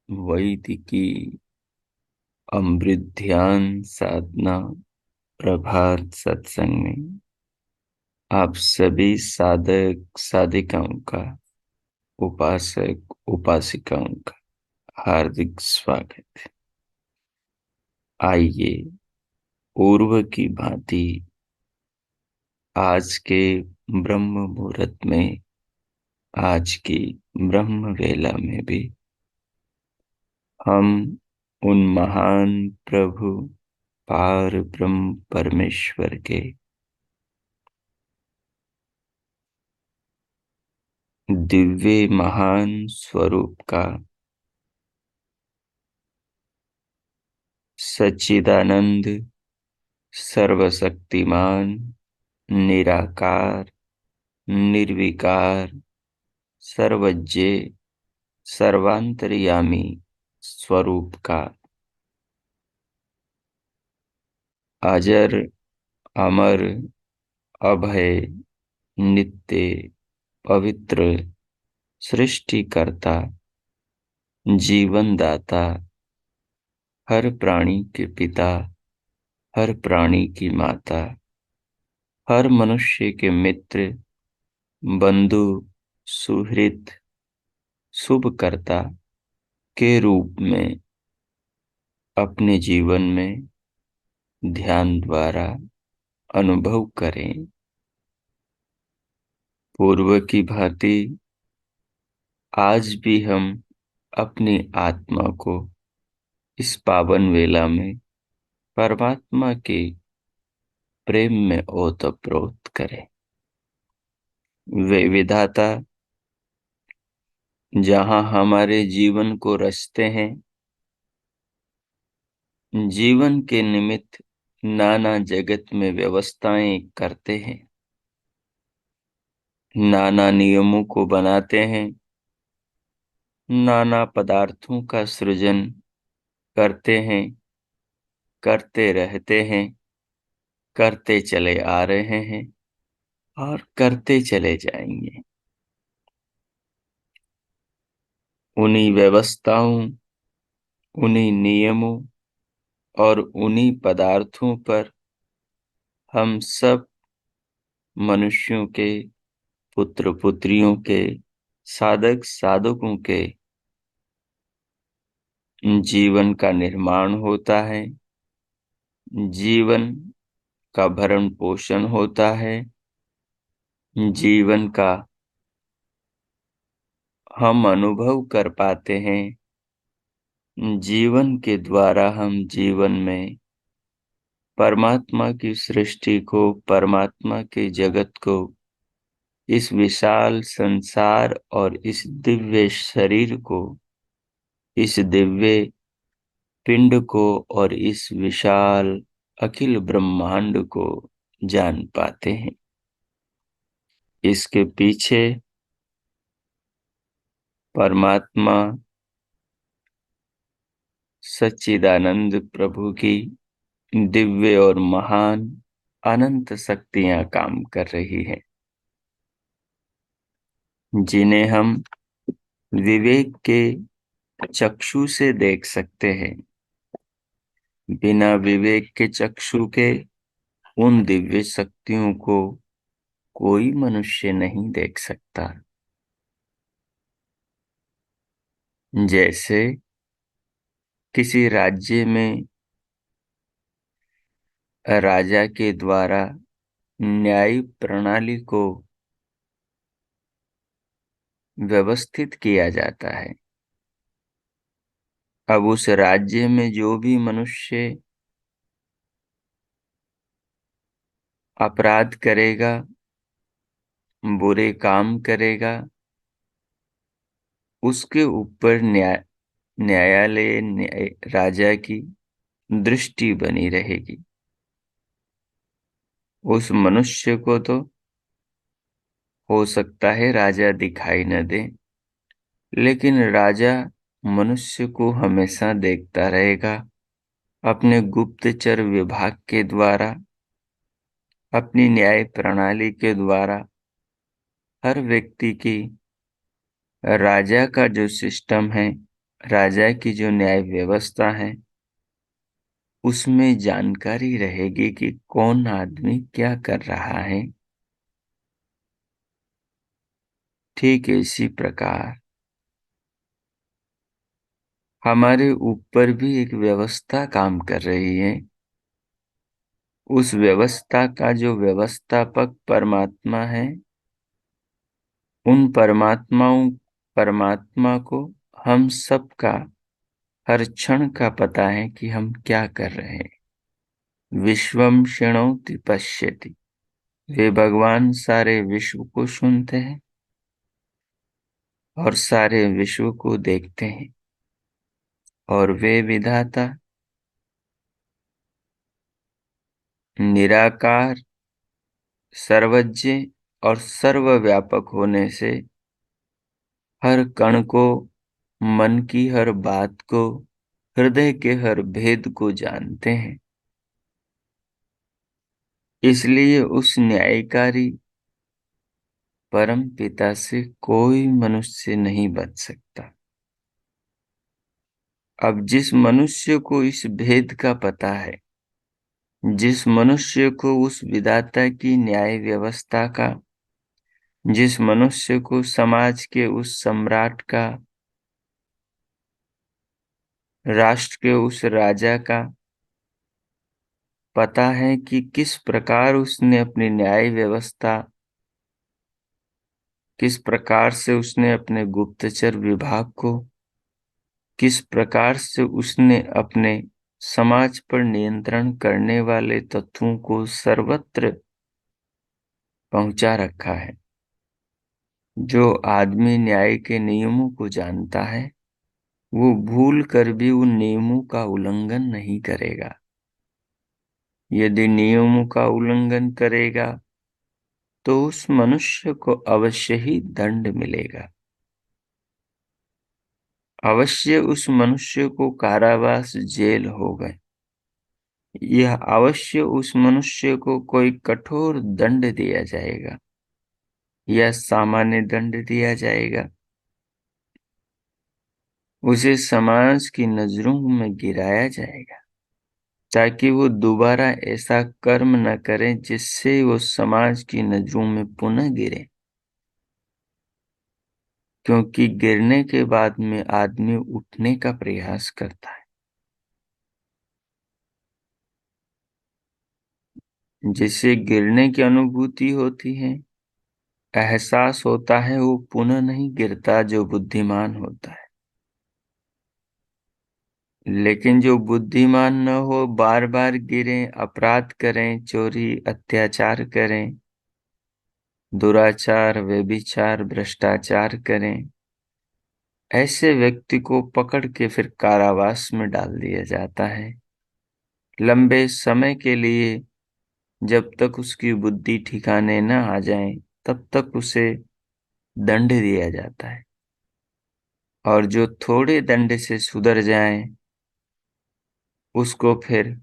वैदिकी अमृत ध्यान साधना प्रभात सत्संग में आप सभी साधक साधिकाओं का, उपासक उपासिकाओं का हार्दिक स्वागत है। आइए पूर्व की भांति आज के ब्रह्म मुहूर्त में, आज की ब्रह्म वेला में भी हम उन महान प्रभु पार ब्रह्म परमेश्वर के दिव्य महान स्वरूप का, सच्चिदानंद सर्वशक्तिमान निराकार निर्विकार सर्वज्ञ सर्वांतर्यामी स्वरूप का अजर अमर अभय नित्य पवित्र सृष्टिकर्ता जीवनदाता हर प्राणी के पिता, हर प्राणी की माता, हर मनुष्य के मित्र बंधु सुहृद शुभकर्ता के रूप में अपने जीवन में ध्यान द्वारा अनुभव करें। पूर्व की भांति आज भी हम अपनी आत्मा को इस पावन वेला में परमात्मा के प्रेम में ओतप्रोत करें। वे विधाता जहां हमारे जीवन को रचते हैं, जीवन के निमित्त नाना जगत में व्यवस्थाएं करते हैं, नाना नियमों को बनाते हैं, नाना पदार्थों का सृजन करते हैं, करते रहते हैं, करते चले आ रहे हैं और करते चले जाएंगे। उन्हीं व्यवस्थाओं, उन्हीं नियमों और उन्हीं पदार्थों पर हम सब मनुष्यों के, पुत्र पुत्रियों के, साधक साधकों के जीवन का निर्माण होता है, जीवन का भरण पोषण होता है, जीवन का हम अनुभव कर पाते हैं। जीवन के द्वारा हम जीवन में परमात्मा की सृष्टि को, परमात्मा के जगत को इस विशाल संसार और इस दिव्य शरीर को, इस दिव्य पिंड को और इस विशाल अखिल ब्रह्मांड को जान पाते हैं। इसके पीछे परमात्मा सच्चिदानंद प्रभु की दिव्य और महान अनंत शक्तियां काम कर रही हैं, जिन्हें हम विवेक के चक्षु से देख सकते हैं। बिना विवेक के चक्षु के उन दिव्य शक्तियों को कोई मनुष्य नहीं देख सकता। जैसे किसी राज्य में राजा के द्वारा न्याय प्रणाली को व्यवस्थित किया जाता है। अब उस राज्य में जो भी मनुष्य अपराध करेगा, बुरे काम करेगा, उसके ऊपर राजा की दृष्टि बनी रहेगी। उस मनुष्य को तो हो सकता है राजा दिखाई न दे, लेकिन राजा मनुष्य को हमेशा देखता रहेगा। अपने गुप्तचर विभाग के द्वारा, अपनी न्याय प्रणाली के द्वारा हर व्यक्ति की, राजा का जो सिस्टम है, राजा की जो न्याय व्यवस्था है, उसमें जानकारी रहेगी कि कौन आदमी क्या कर रहा है। ठीक इसी प्रकार हमारे ऊपर भी एक व्यवस्था काम कर रही है। उस व्यवस्था का जो व्यवस्थापक परमात्मा है, उन परमात्मा को हम सबका हर क्षण का पता है कि हम क्या कर रहे हैं। विश्वम शृणोति पश्यति, वे भगवान सारे विश्व को सुनते हैं और सारे विश्व को देखते हैं, और वे विधाता निराकार, सर्वज्ञ और सर्वव्यापक होने से हर कण को, मन की हर बात को, हृदय के हर भेद को जानते हैं। इसलिए उस न्यायकारी परम पिता से कोई मनुष्य नहीं बच सकता। अब जिस मनुष्य को इस भेद का पता है, जिस मनुष्य को उस विधाता की न्याय व्यवस्था का, जिस मनुष्य को समाज के उस सम्राट का, राष्ट्र के उस राजा का पता है कि किस प्रकार उसने अपनी न्याय व्यवस्था, किस प्रकार से उसने अपने गुप्तचर विभाग को, किस प्रकार से उसने अपने समाज पर नियंत्रण करने वाले तत्वों को सर्वत्र पहुंचा रखा है। जो आदमी न्याय के नियमों को जानता है, वो भूल कर भी उन नियमों का उल्लंघन नहीं करेगा। यदि नियमों का उल्लंघन करेगा तो उस मनुष्य को अवश्य ही दंड मिलेगा। अवश्य उस मनुष्य को कारावास, जेल होगा। यह अवश्य उस मनुष्य को कोई कठोर दंड दिया जाएगा या सामान्य दंड दिया जाएगा। उसे समाज की नजरों में गिराया जाएगा, ताकि वो दोबारा ऐसा कर्म न करे जिससे वो समाज की नजरों में पुनः गिरे। क्योंकि गिरने के बाद में आदमी उठने का प्रयास करता है। जिसे गिरने की अनुभूति होती है, एहसास होता है, वो पुनः नहीं गिरता जो बुद्धिमान होता है। लेकिन जो बुद्धिमान न हो, बार बार गिरें, अपराध करें, चोरी अत्याचार करें, दुराचार, व्यभिचार, भ्रष्टाचार करें, ऐसे व्यक्ति को पकड़ के फिर कारावास में डाल दिया जाता है। लंबे समय के लिए, जब तक उसकी बुद्धि ठिकाने न आ जाए, तब तक उसे दंड दिया जाता है। और जो थोड़े दंड से सुधर जाए, उसको फिर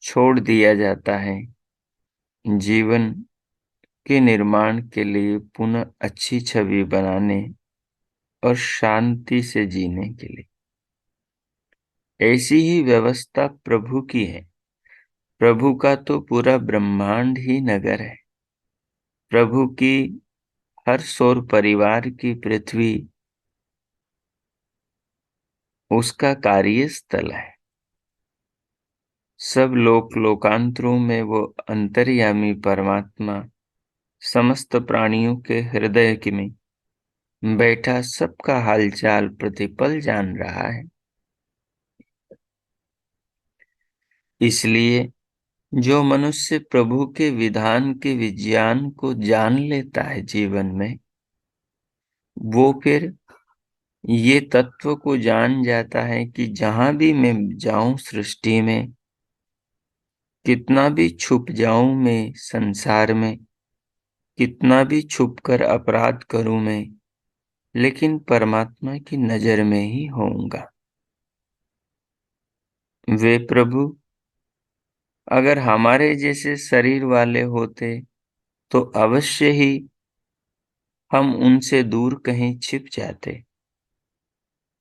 छोड़ दिया जाता है जीवन के निर्माण के लिए, पुनः अच्छी छवि बनाने और शांति से जीने के लिए। ऐसी ही व्यवस्था प्रभु की है। प्रभु का तो पूरा ब्रह्मांड ही नगर है। प्रभु की हर सौर परिवार की पृथ्वी उसका कार्यस्थल है। सब लोकांतरों में वो अंतर्यामी परमात्मा समस्त प्राणियों के हृदय की में बैठा सबका हालचाल प्रतिपल जान रहा है। इसलिए जो मनुष्य प्रभु के विधान के विज्ञान को जान लेता है जीवन में, वो फिर ये तत्व को जान जाता है कि जहां भी मैं जाऊं सृष्टि में, कितना भी छुप जाऊं मैं संसार में, कितना भी छुप कर अपराध करूं मैं, लेकिन परमात्मा की नजर में ही होऊंगा। वे प्रभु अगर हमारे जैसे शरीर वाले होते तो अवश्य ही हम उनसे दूर कहीं छिप जाते,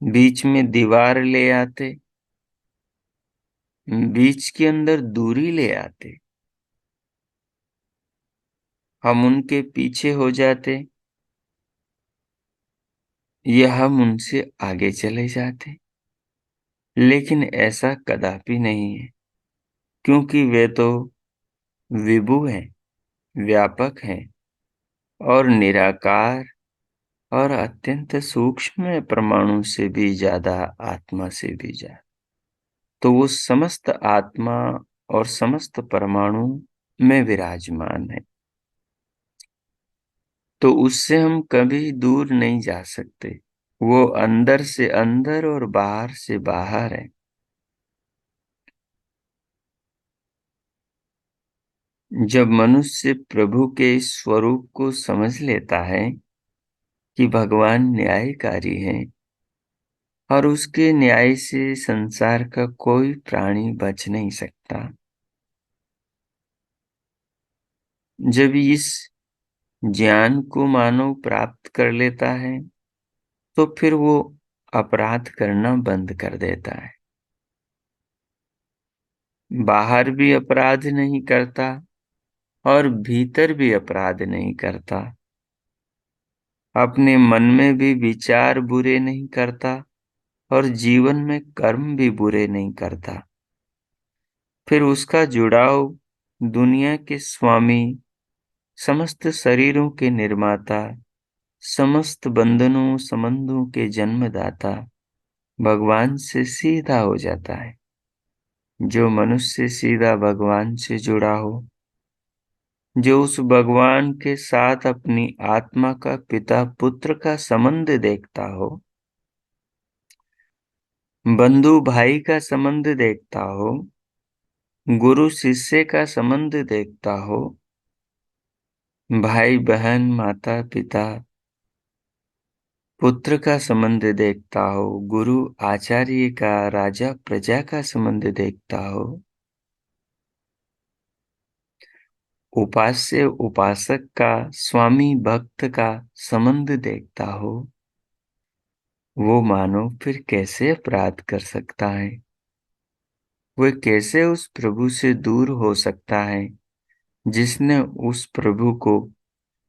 बीच में दीवार ले आते, बीच के अंदर दूरी ले आते, हम उनके पीछे हो जाते या हम उनसे आगे चले जाते। लेकिन ऐसा कदापि नहीं है, क्योंकि वे तो विभु हैं, व्यापक हैं और निराकार और अत्यंत सूक्ष्म है, परमाणु से भी ज्यादा, आत्मा से भी ज्यादा। तो वो समस्त आत्मा और समस्त परमाणु में विराजमान है, तो उससे हम कभी दूर नहीं जा सकते। वो अंदर से अंदर और बाहर से बाहर है। जब मनुष्य प्रभु के इस स्वरूप को समझ लेता है कि भगवान न्यायकारी है और उसके न्याय से संसार का कोई प्राणी बच नहीं सकता, जब इस ज्ञान को मानव प्राप्त कर लेता है, तो फिर वो अपराध करना बंद कर देता है। बाहर भी अपराध नहीं करता और भीतर भी अपराध नहीं करता। अपने मन में भी विचार बुरे नहीं करता और जीवन में कर्म भी बुरे नहीं करता। फिर उसका जुड़ाव दुनिया के स्वामी, समस्त शरीरों के निर्माता, समस्त बंधनों संबंधों के जन्मदाता भगवान से सीधा हो जाता है। जो मनुष्य सीधा भगवान से जुड़ा हो, जो उस भगवान के साथ अपनी आत्मा का पिता पुत्र का संबंध देखता हो, बंधु भाई का संबंध देखता हो, गुरु शिष्य का संबंध देखता हो, भाई बहन माता पिता पुत्र का संबंध देखता हो, गुरु आचार्य का, राजा प्रजा का संबंध देखता हो, उपास्य उपासक का, स्वामी भक्त का संबंध देखता हो, वो मानव फिर कैसे अपराध कर सकता है? वह कैसे उस प्रभु से दूर हो सकता है जिसने उस प्रभु को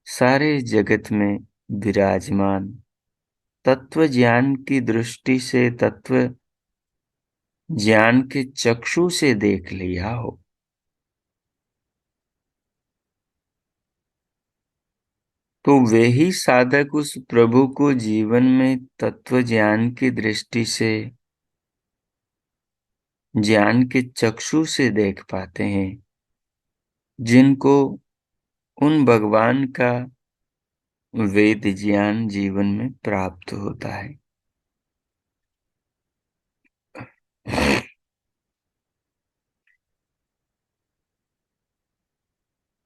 सारे जगत में विराजमान तत्व ज्ञान की दृष्टि से, तत्व ज्ञान के चक्षु से देख लिया हो? तो वे ही साधक उस प्रभु को जीवन में तत्व ज्ञान की दृष्टि से, ज्ञान के चक्षु से देख पाते हैं, जिनको उन भगवान का वेद ज्ञान जीवन में प्राप्त होता है।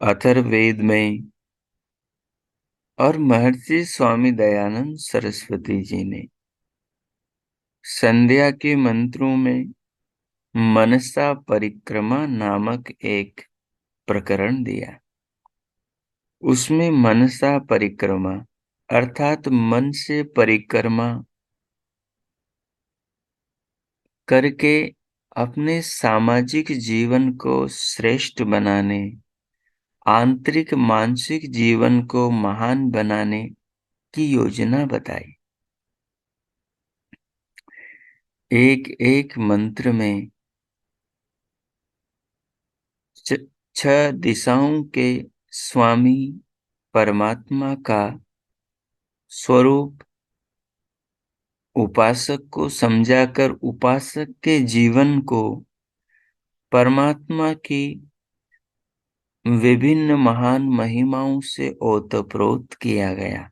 अथर्ववेद में और महर्षि स्वामी दयानंद सरस्वती जी ने संध्या के मंत्रों में मनसा परिक्रमा नामक एक प्रकरण दिया। उसमें मनसा परिक्रमा अर्थात मन से परिक्रमा करके अपने सामाजिक जीवन को श्रेष्ठ बनाने, आंतरिक मानसिक जीवन को महान बनाने की योजना बताई। एक एक मंत्र में 6 दिशाओं के स्वामी परमात्मा का स्वरूप उपासक को समझाकर उपासक के जीवन को परमात्मा की विभिन्न महान महिमाओं से ओतप्रोत किया गया।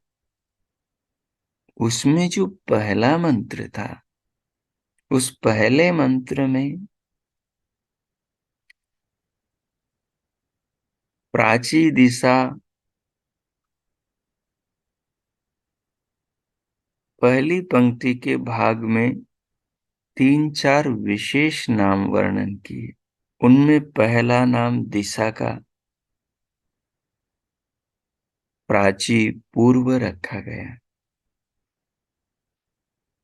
उसमें जो पहला मंत्र था, उस पहले मंत्र में प्राची दिशा पहली पंक्ति के भाग में 3-4 विशेष नाम वर्णन किए। उनमें पहला नाम दिशा का प्राची पूर्व रखा गया।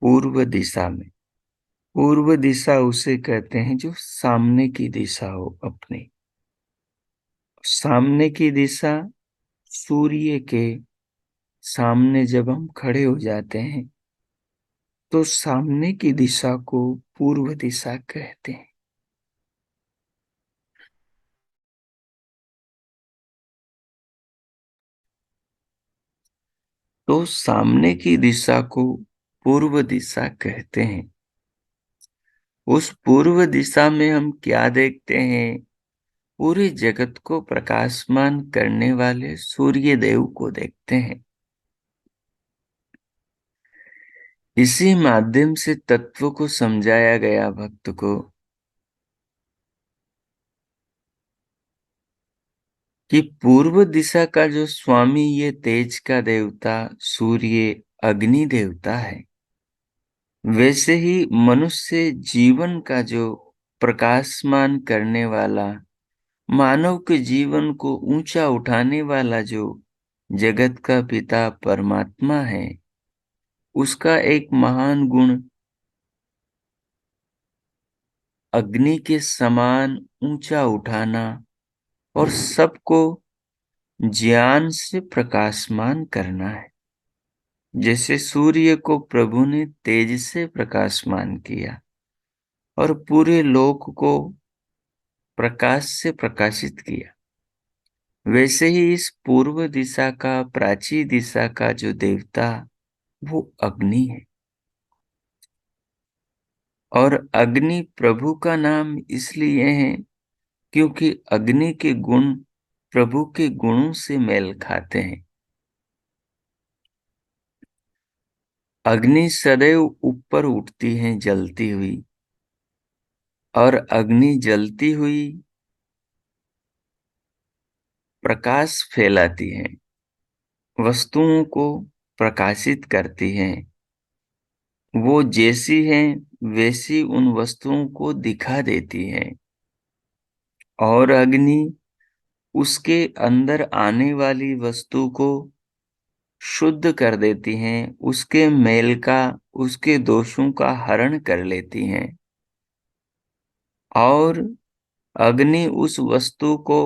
पूर्व दिशा में, पूर्व दिशा उसे कहते हैं जो सामने की दिशा हो अपनी। सामने की दिशा सूर्य के सामने जब हम खड़े हो जाते हैं तो सामने की दिशा को पूर्व दिशा कहते हैं। तो सामने की दिशा को पूर्व दिशा कहते हैं। उस पूर्व दिशा में हम क्या देखते हैं? पूरे जगत को प्रकाशमान करने वाले सूर्य देव को देखते हैं। इसी माध्यम से तत्व को समझाया गया भक्त को कि पूर्व दिशा का जो स्वामी ये तेज का देवता सूर्य अग्नि देवता है, वैसे ही मनुष्य जीवन का जो प्रकाशमान करने वाला, मानव के जीवन को ऊंचा उठाने वाला जो जगत का पिता परमात्मा है, उसका एक महान गुण अग्नि के समान ऊंचा उठाना और सबको ज्ञान से प्रकाशमान करना है। जैसे सूर्य को प्रभु ने तेज से प्रकाशमान किया और पूरे लोक को प्रकाश से प्रकाशित किया, वैसे ही इस पूर्व दिशा का, प्राची दिशा का जो देवता वो अग्नि है। और अग्नि प्रभु का नाम इसलिए है क्योंकि अग्नि के गुण प्रभु के गुणों से मेल खाते हैं। अग्नि सदैव ऊपर उठती है जलती हुई, और अग्नि जलती हुई प्रकाश फैलाती है, वस्तुओं को प्रकाशित करती है। वो जैसी हैं वैसी उन वस्तुओं को दिखा देती है। और अग्नि उसके अंदर आने वाली वस्तु को शुद्ध कर देती हैं, उसके मेल का, उसके दोषों का हरण कर लेती हैं। और अग्नि उस वस्तु को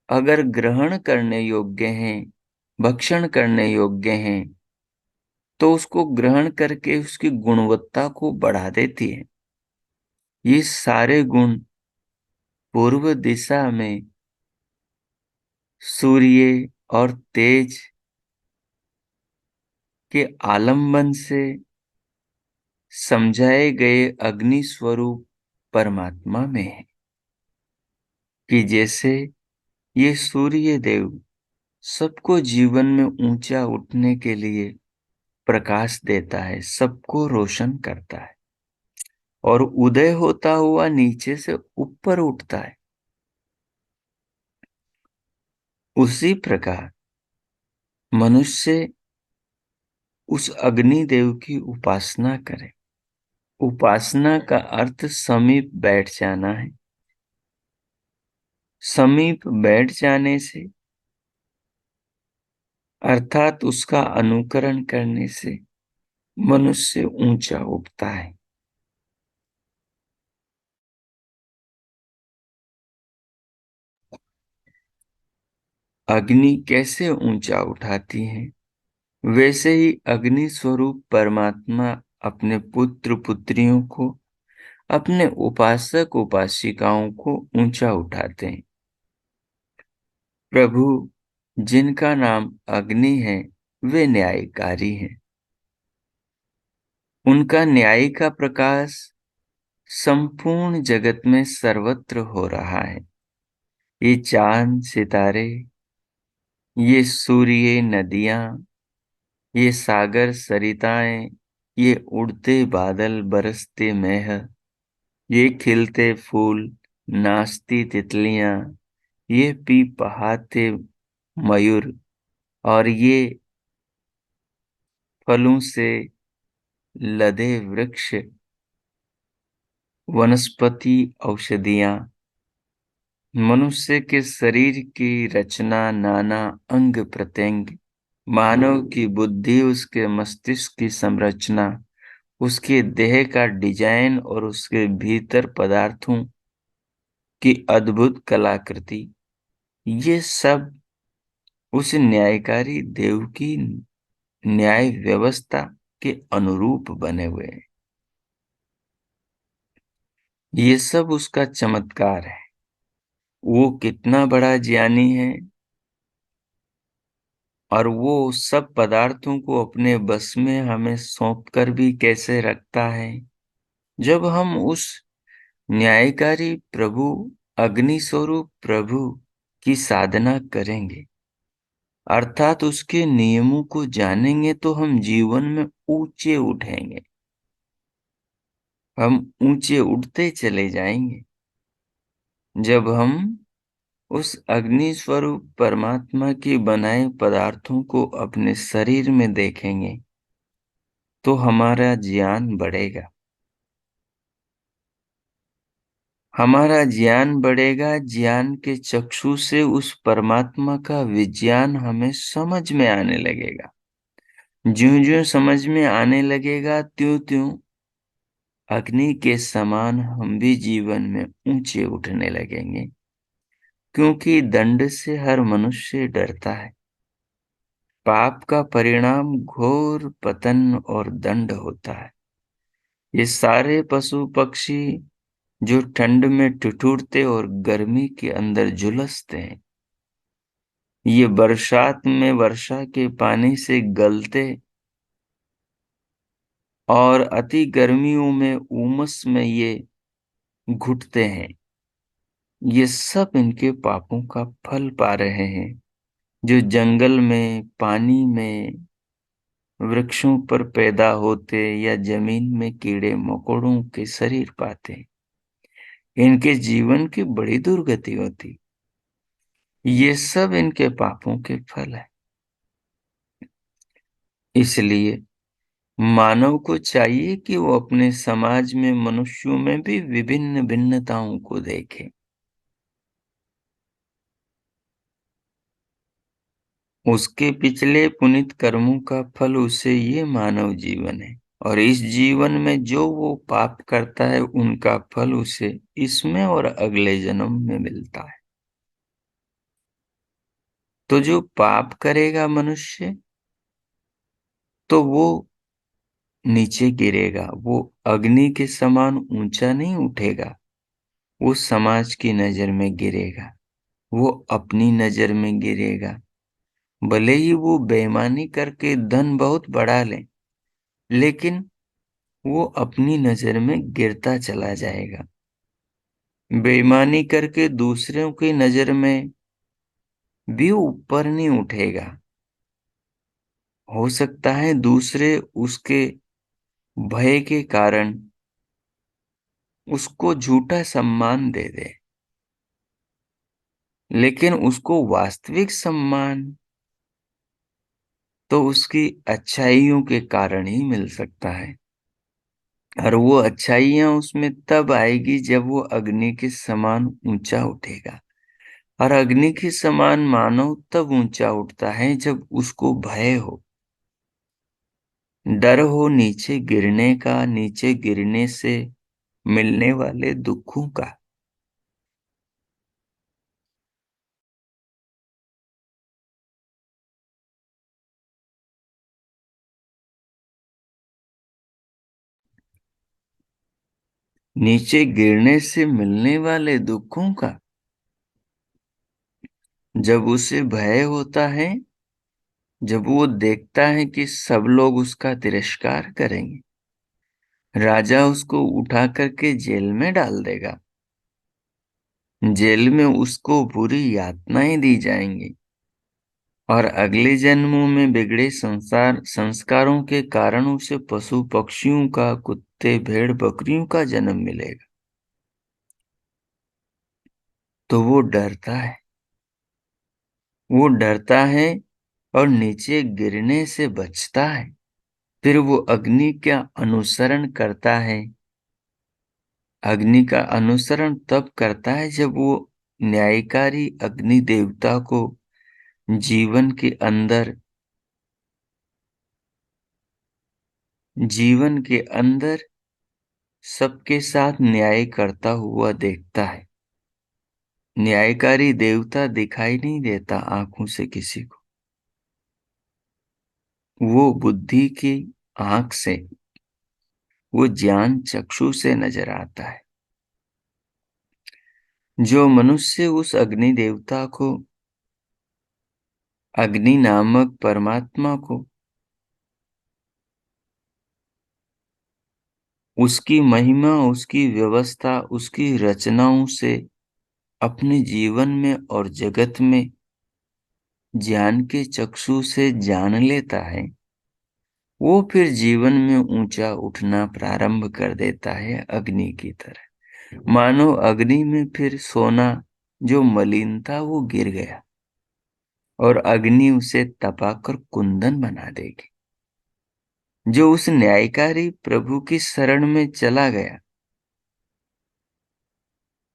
अगर ग्रहण करने योग्य हैं, भक्षण करने योग्य हैं, तो उसको ग्रहण करके उसकी गुणवत्ता को बढ़ा देती है। ये सारे गुण पूर्व दिशा में सूर्य और तेज के आलंबन से समझाए गए अग्नि स्वरूप परमात्मा में है। कि जैसे ये सूर्य देव सबको जीवन में ऊंचा उठने के लिए प्रकाश देता है, सबको रोशन करता है और उदय होता हुआ नीचे से ऊपर उठता है। उसी प्रकार मनुष्य उस अग्निदेव की उपासना करे। उपासना का अर्थ समीप बैठ जाना है। समीप बैठ जाने से अर्थात उसका अनुकरण करने से मनुष्य ऊंचा उठता है। अग्नि कैसे ऊंचा उठाती है, वैसे ही अग्नि स्वरूप परमात्मा अपने पुत्र पुत्रियों को, अपने उपासक उपासिकाओं को ऊंचा उठाते हैं। प्रभु जिनका नाम अग्नि है, वे न्यायकारी हैं। उनका न्याय का प्रकाश संपूर्ण जगत में सर्वत्र हो रहा है। ये चांद सितारे, ये सूर्य, नदियां, ये सागर सरिताएं, ये उड़ते बादल, बरसते मेह, ये खिलते फूल, नाचती तितलियां, ये पी पहाते मयूर, और ये फलों से लदे वृक्ष, वनस्पति, औषधियां, मनुष्य के शरीर की रचना, नाना अंग प्रत्यंग, मानव की बुद्धि, उसके मस्तिष्क की संरचना, उसके देह का डिजाइन और उसके भीतर पदार्थों की अद्भुत कलाकृति, ये सब उस न्यायकारी देव की न्याय व्यवस्था के अनुरूप बने हुए हैं। ये सब उसका चमत्कार है। वो कितना बड़ा ज्ञानी है और वो सब पदार्थों को अपने बस में हमें सौंप कर भी कैसे रखता है। जब हम उस न्यायकारी प्रभु, अग्नि स्वरूप प्रभु की साधना करेंगे, अर्थात उसके नियमों को जानेंगे, तो हम जीवन में ऊंचे उठेंगे। हम ऊंचे उठते चले जाएंगे। जब हम उस अग्नि स्वरूप परमात्मा की बनाए पदार्थों को अपने शरीर में देखेंगे, तो हमारा ज्ञान बढ़ेगा। हमारा ज्ञान बढ़ेगा। ज्ञान के चक्षु से उस परमात्मा का विज्ञान हमें समझ में आने लगेगा। ज्यों-ज्यों समझ में आने लगेगा, त्यों-त्यों अग्नि के समान हम भी जीवन में ऊंचे उठने लगेंगे, क्योंकि दंड से हर मनुष्य डरता है। पाप का परिणाम घोर पतन और दंड होता है। ये सारे पशु पक्षी जो ठंड में ठिठुरते और गर्मी के अंदर झुलसते हैं, ये बरसात में वर्षा के पानी से गलते और अति गर्मियों में उमस में ये घुटते हैं, ये सब इनके पापों का फल पा रहे हैं। जो जंगल में, पानी में, वृक्षों पर पैदा होते या जमीन में कीड़े मकोड़ों के शरीर पाते, इनके जीवन की बड़ी दुर्गति होती। ये सब इनके पापों के फल है। इसलिए मानव को चाहिए कि वो अपने समाज में मनुष्यों में भी विभिन्न भिन्नताओं को देखे। उसके पिछले पुनित कर्मों का फल उसे ये मानव जीवन है, और इस जीवन में जो वो पाप करता है, उनका फल उसे इसमें और अगले जन्म में मिलता है। तो जो पाप करेगा मनुष्य, तो वो नीचे गिरेगा, वो अग्नि के समान ऊंचा नहीं उठेगा। वो समाज की नजर में गिरेगा, वो अपनी नजर में गिरेगा। भले ही वो बेईमानी करके धन बहुत बढ़ा ले, लेकिन वो अपनी नजर में गिरता चला जाएगा। बेईमानी करके दूसरों की नजर में भी ऊपर नहीं उठेगा। हो सकता है दूसरे उसके भय के कारण उसको झूठा सम्मान दे दे, लेकिन उसको वास्तविक सम्मान तो उसकी अच्छाइयों के कारण ही मिल सकता है। और वो अच्छाइयां उसमें तब आएगी जब वो अग्नि के समान ऊंचा उठेगा। और अग्नि के समान मानव तब ऊंचा उठता है जब उसको भय हो, डर हो नीचे गिरने का, नीचे गिरने से मिलने वाले दुखों का। नीचे गिरने से मिलने वाले दुखों का। जब उसे भय होता है, जब वो देखता है कि सब लोग उसका तिरस्कार करेंगे, राजा उसको उठा करके जेल में डाल देगा, जेल में उसको बुरी यातनाएं दी जाएंगी, और अगले जन्मों में बिगड़े संस्कारों के कारण उसे पशु पक्षियों का, कुत्ते भेड़ बकरियों का जन्म मिलेगा। तो वो डरता है और नीचे गिरने से बचता है। फिर वो अग्नि का अनुसरण करता है। अग्नि का अनुसरण तब करता है जब वो न्यायकारी अग्नि देवता को जीवन के अंदर सबके साथ न्याय करता हुआ देखता है। न्यायकारी देवता दिखाई नहीं देता आंखों से किसी को, वो बुद्धि की आंख से, वो ज्ञान चक्षु से नजर आता है। जो मनुष्य उस अग्नि देवता को, अग्नि नामक परमात्मा को, उसकी महिमा, उसकी व्यवस्था, उसकी रचनाओं से अपने जीवन में और जगत में ज्ञान के चक्षु से जान लेता है, वो फिर जीवन में ऊंचा उठना प्रारंभ कर देता है अग्नि की तरह। मानो अग्नि में फिर सोना जो मलिन था वो गिर गया और अग्नि उसे तपाकर कुंदन बना देगी। जो उस न्यायकारी प्रभु की शरण में चला गया,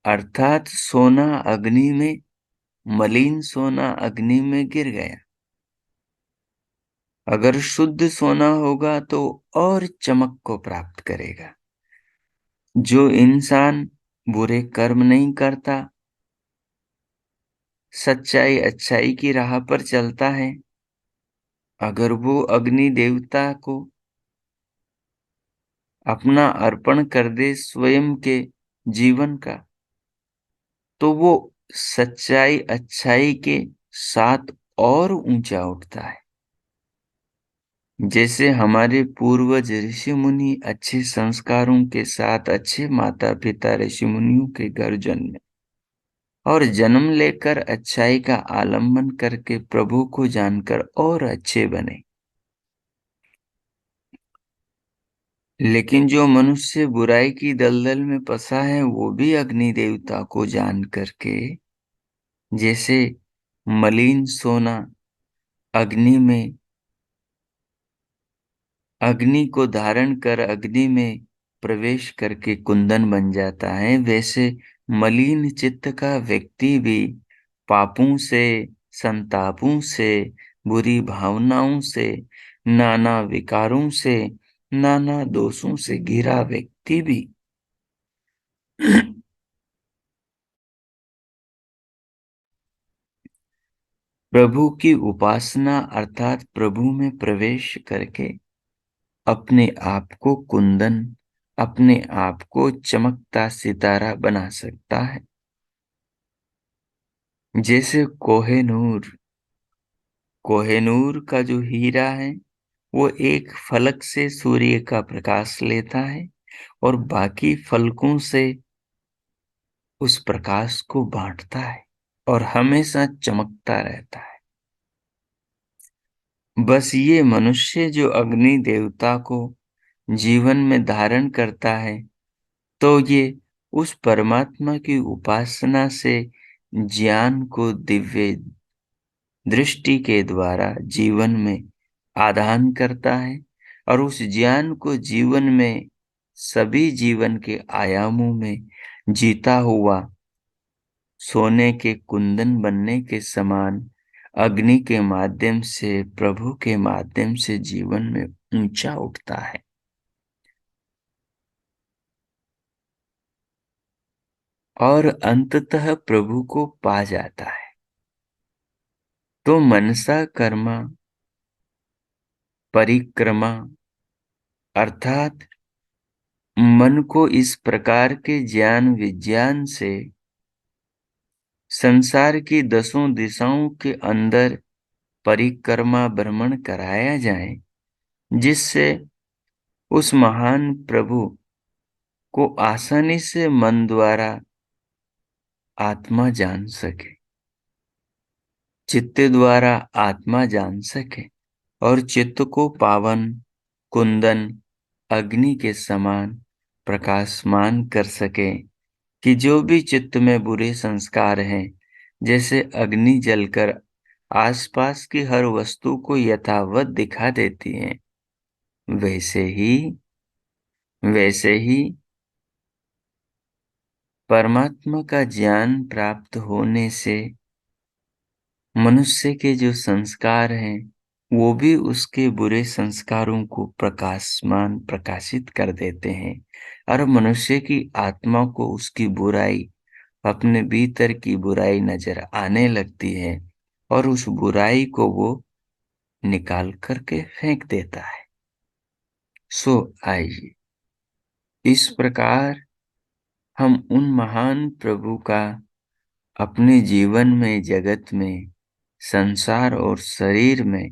अर्थात सोना अग्नि में, मलिन सोना अग्नि में गिर गया। अगर शुद्ध सोना होगा तो और चमक को प्राप्त करेगा। जो इंसान बुरे कर्म नहीं करता, सच्चाई अच्छाई की राह पर चलता है, अगर वो अग्नि देवता को अपना अर्पण कर दे स्वयं के जीवन का, तो वो सच्चाई अच्छाई के साथ और ऊंचा उठता है। जैसे हमारे पूर्वज ऋषि मुनि अच्छे संस्कारों के साथ अच्छे माता पिता ऋषि मुनियों के घर जन्मे और जन्म लेकर अच्छाई का आलंबन करके प्रभु को जानकर और अच्छे बने। लेकिन जो मनुष्य बुराई की दलदल में फंसा है, वो भी अग्नि देवता को जान करके, जैसे मलिन सोना अग्नि में, अग्नि को धारण कर अग्नि में प्रवेश करके कुंदन बन जाता है, वैसे मलिन चित्त का व्यक्ति भी पापों से, संतापों से, बुरी भावनाओं से, नाना विकारों से, नाना दोषों से घिरा व्यक्ति भी प्रभु की उपासना अर्थात प्रभु में प्रवेश करके अपने आप को कुंदन, अपने आप को चमकता सितारा बना सकता है। जैसे कोहेनूर का जो हीरा है, वो एक फलक से सूर्य का प्रकाश लेता है और बाकी फलकों से उस प्रकाश को बांटता है। और हमेशा चमकता रहता है। बस ये मनुष्य जो अग्नि देवता को जीवन में धारण करता है, तो ये उस परमात्मा की उपासना से ज्ञान को दिव्य दृष्टि के द्वारा जीवन में आदान करता है और उस ज्ञान को जीवन में सभी जीवन के आयामों में जीता हुआ सोने के कुंदन बनने के समान अग्नि के माध्यम से, प्रभु के माध्यम से जीवन में ऊंचा उठता है। और अंततः प्रभु को पा जाता है। तो मनसा कर्मा परिक्रमा अर्थात मन को इस प्रकार के ज्ञान विज्ञान से संसार की 10 दिशाओं के अंदर परिक्रमा भ्रमण कराया जाए, जिससे उस महान प्रभु को आसानी से मन द्वारा आत्मा जान सके, चित्त द्वारा आत्मा जान सके और चित्त को पावन कुंदन अग्नि के समान प्रकाशमान कर सके कि जो भी चित्त में बुरे संस्कार हैं, जैसे अग्नि जलकर आसपास की हर वस्तु को यथावत दिखा देती है, वैसे ही परमात्मा का ज्ञान प्राप्त होने से मनुष्य के जो संस्कार हैं, वो भी उसके बुरे संस्कारों को प्रकाशित कर देते हैं और मनुष्य की आत्मा को उसकी बुराई, अपने भीतर की बुराई नजर आने लगती है और उस बुराई को वो निकाल करके फेंक देता है। सो आइए इस प्रकार हम उन महान प्रभु का अपने जीवन में, जगत में, संसार और शरीर में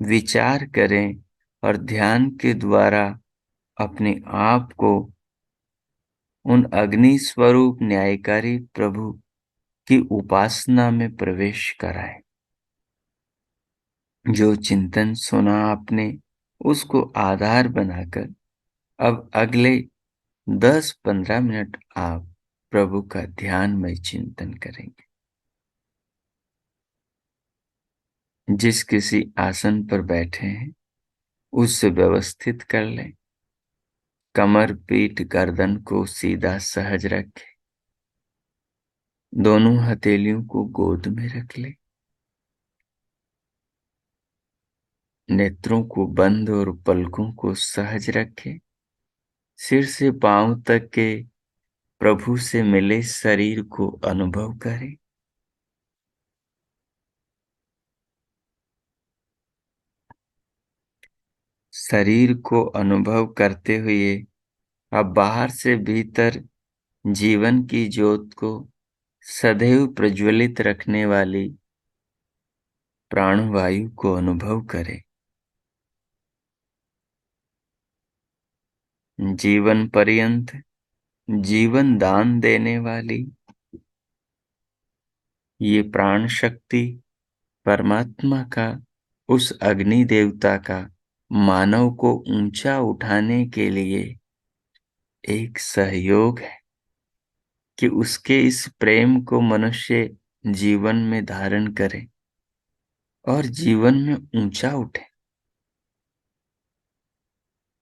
विचार करें और ध्यान के द्वारा अपने आप को उन अग्नि स्वरूप न्यायकारी प्रभु की उपासना में प्रवेश कराएं। जो चिंतन सुना आपने, उसको आधार बनाकर अब अगले 10-15 मिनट आप प्रभु का ध्यानमय चिंतन करेंगे। जिस किसी आसन पर बैठे हैं, उससे व्यवस्थित कर लें। कमर, पीठ, गर्दन को सीधा सहज रखें। दोनों हथेलियों को गोद में रख लें। नेत्रों को बंद और पलकों को सहज रखें। सिर से पांव तक के प्रभु से मिले शरीर को अनुभव करें। शरीर को अनुभव करते हुए अब बाहर से भीतर जीवन की ज्योत को सदैव प्रज्वलित रखने वाली प्राणवायु को अनुभव करें। जीवन पर्यंत जीवन दान देने वाली ये प्राण शक्ति परमात्मा का, उस अग्नि देवता का मानव को ऊंचा उठाने के लिए एक सहयोग है कि उसके इस प्रेम को मनुष्य जीवन में धारण करे और जीवन में ऊंचा उठे।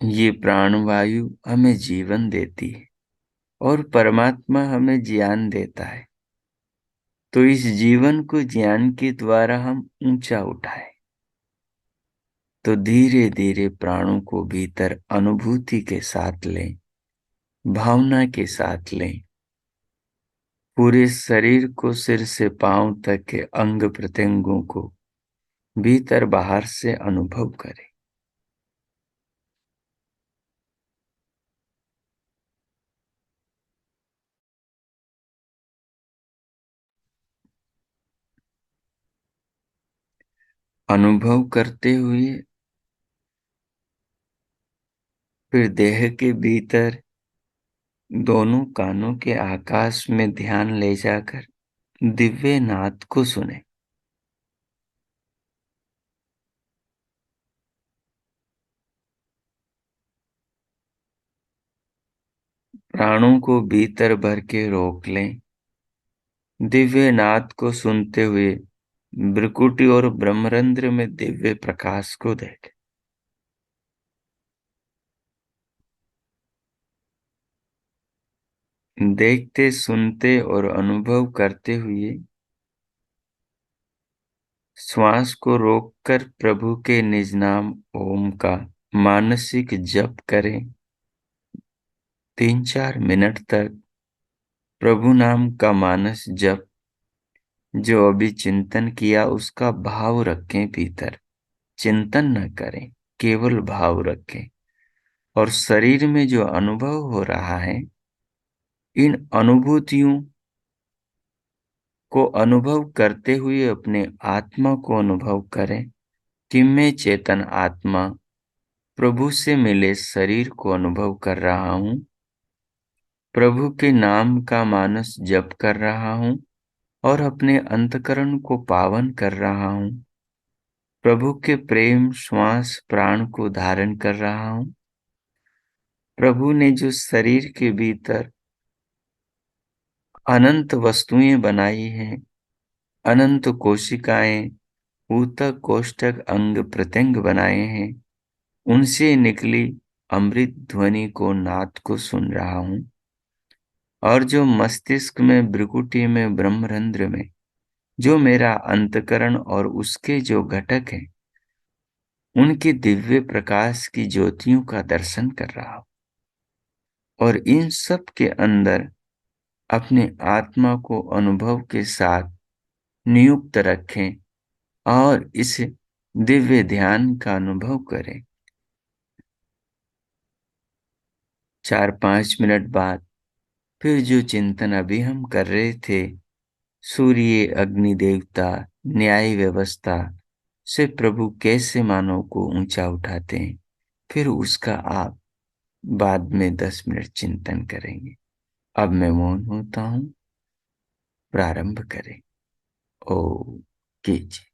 ये प्राणवायु हमें जीवन देती है और परमात्मा हमें ज्ञान देता है। तो इस जीवन को ज्ञान के द्वारा हम ऊंचा उठाए, तो धीरे धीरे प्राणों को भीतर अनुभूति के साथ लें, भावना के साथ लें। पूरे शरीर को, सिर से पांव तक के अंग प्रत्यंगों को भीतर बाहर से अनुभव करें। अनुभव करते हुए फिर देह के भीतर दोनों कानों के आकाश में ध्यान ले जाकर दिव्य नाद को सुने। प्राणों को भीतर भर के रोक लें। दिव्य नाद को सुनते हुए भ्रुकुटी और ब्रह्मरंध्र में दिव्य प्रकाश को देखें। देखते, सुनते और अनुभव करते हुए श्वास को रोककर प्रभु के निज नाम ओम का मानसिक जप करें। 3-4 मिनट तक प्रभु नाम का मानस जप, जो अभी चिंतन किया उसका भाव रखें भीतर। चिंतन न करें, केवल भाव रखें। और शरीर में जो अनुभव हो रहा है, इन अनुभूतियों को अनुभव करते हुए अपने आत्मा को अनुभव करें कि मैं चेतन आत्मा प्रभु से मिले शरीर को अनुभव कर रहा हूँ, प्रभु के नाम का मानस जप कर रहा हूँ और अपने अंतकरण को पावन कर रहा हूँ। प्रभु के प्रेम श्वास प्राण को धारण कर रहा हूँ। प्रभु ने जो शरीर के भीतर अनंत वस्तुएं बनाई हैं, अनंत कोशिकाएं, ऊतक कोष्ठक अंग प्रत्यंग बनाए हैं, उनसे निकली अमृत ध्वनि को नाद को सुन रहा हूँ। और जो मस्तिष्क में भ्रुकुटी में ब्रह्मरंध्र में जो मेरा अंतकरण और उसके जो घटक हैं, उनके दिव्य प्रकाश की ज्योतियों का दर्शन कर रहा हूँ। और इन सब के अंदर अपने आत्मा को अनुभव के साथ नियुक्त रखें और इस दिव्य ध्यान का अनुभव करें। 4-5 मिनट बाद फिर जो चिंतन अभी हम कर रहे थे, सूर्य, अग्नि देवता, न्याय व्यवस्था से प्रभु कैसे मानव को ऊंचा उठाते हैं, फिर उसका आप बाद में 10 मिनट चिंतन करेंगे। अब मैं मौन होता हूं, प्रारंभ करें। ओ कीजिए।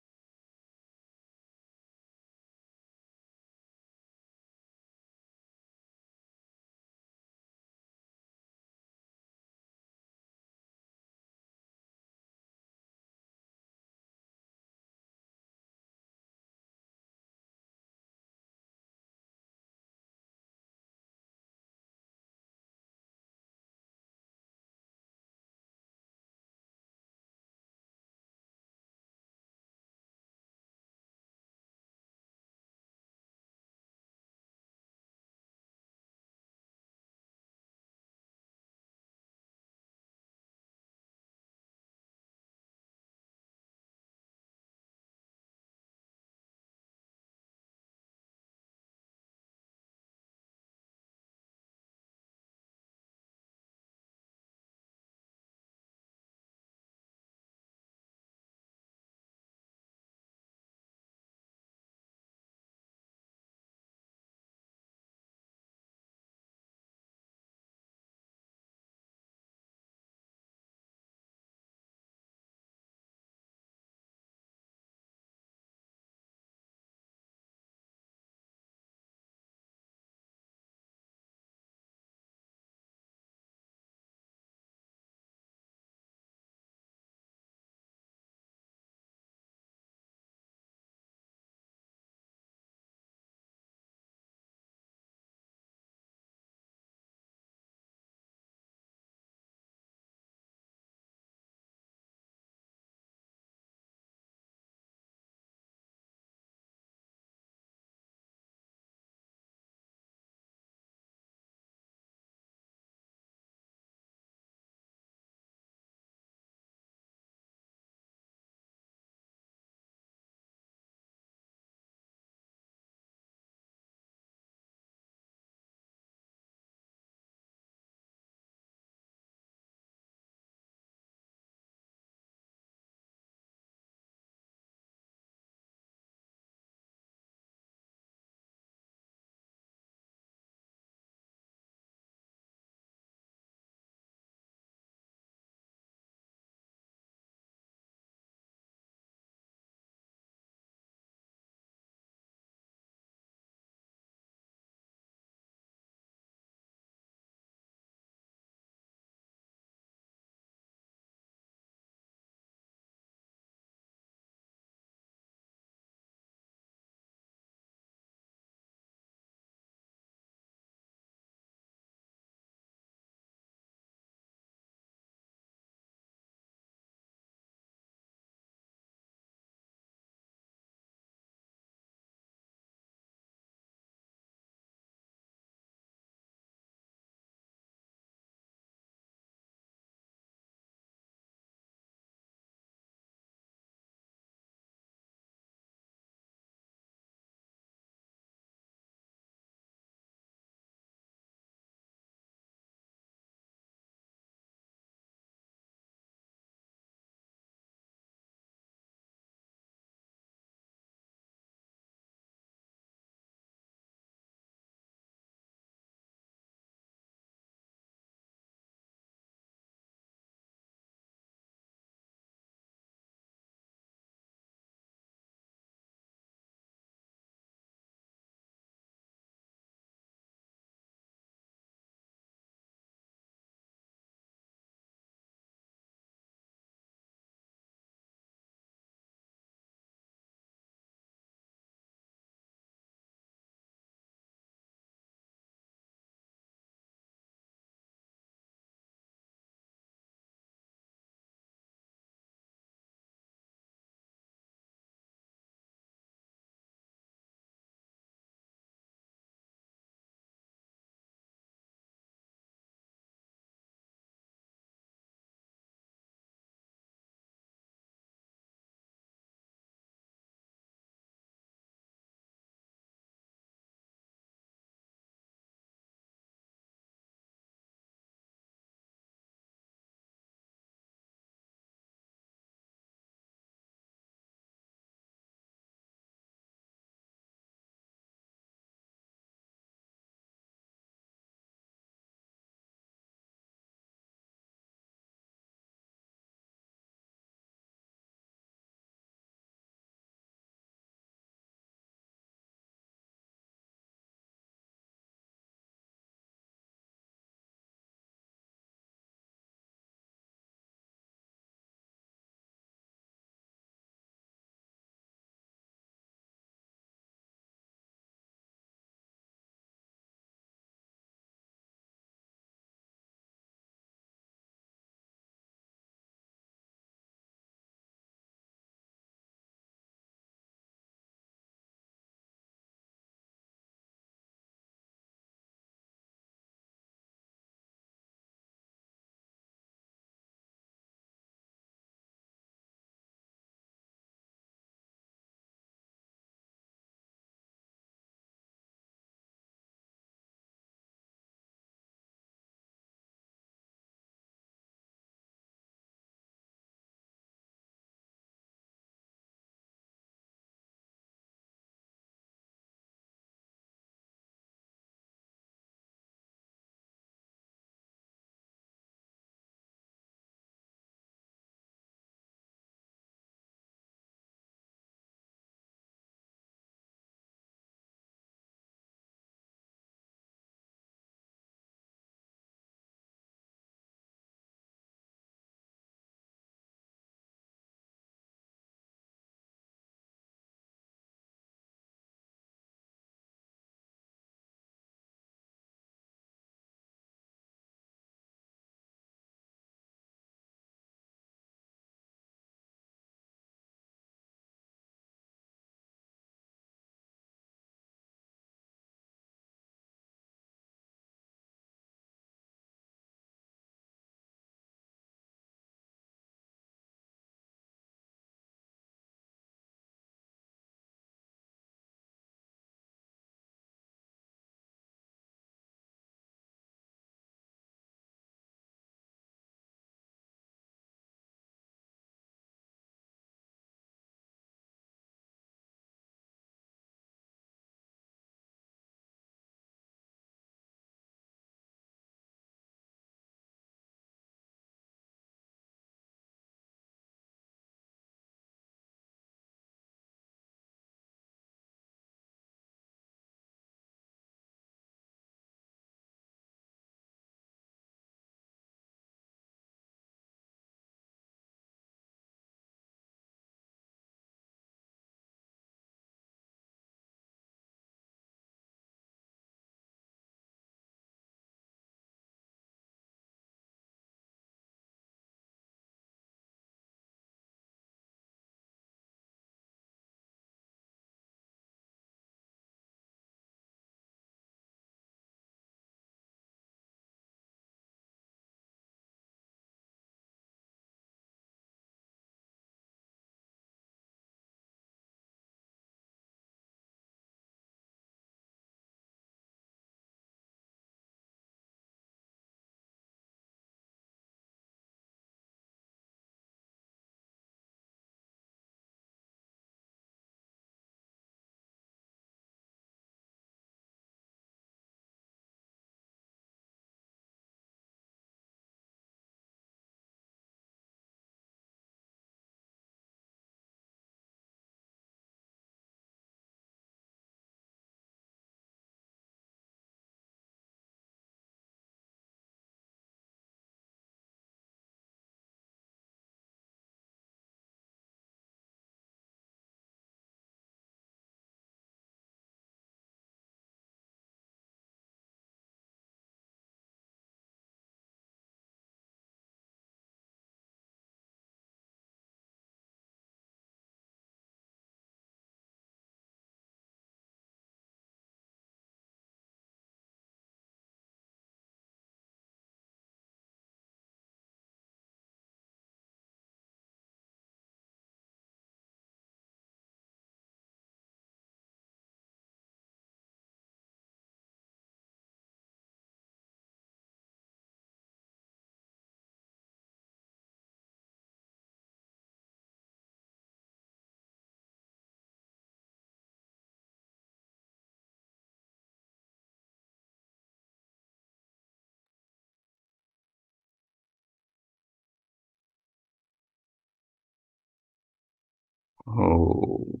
हो,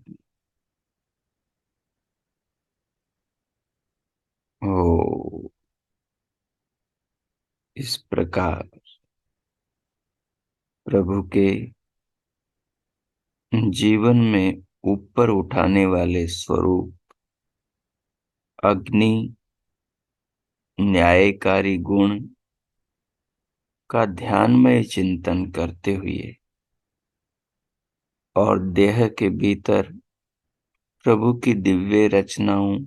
हो। इस प्रकार प्रभु के जीवन में ऊपर उठाने वाले स्वरूप अग्नि, न्यायकारी गुण का ध्यानमय चिंतन करते हुए और देह के भीतर प्रभु की दिव्य रचनाओं,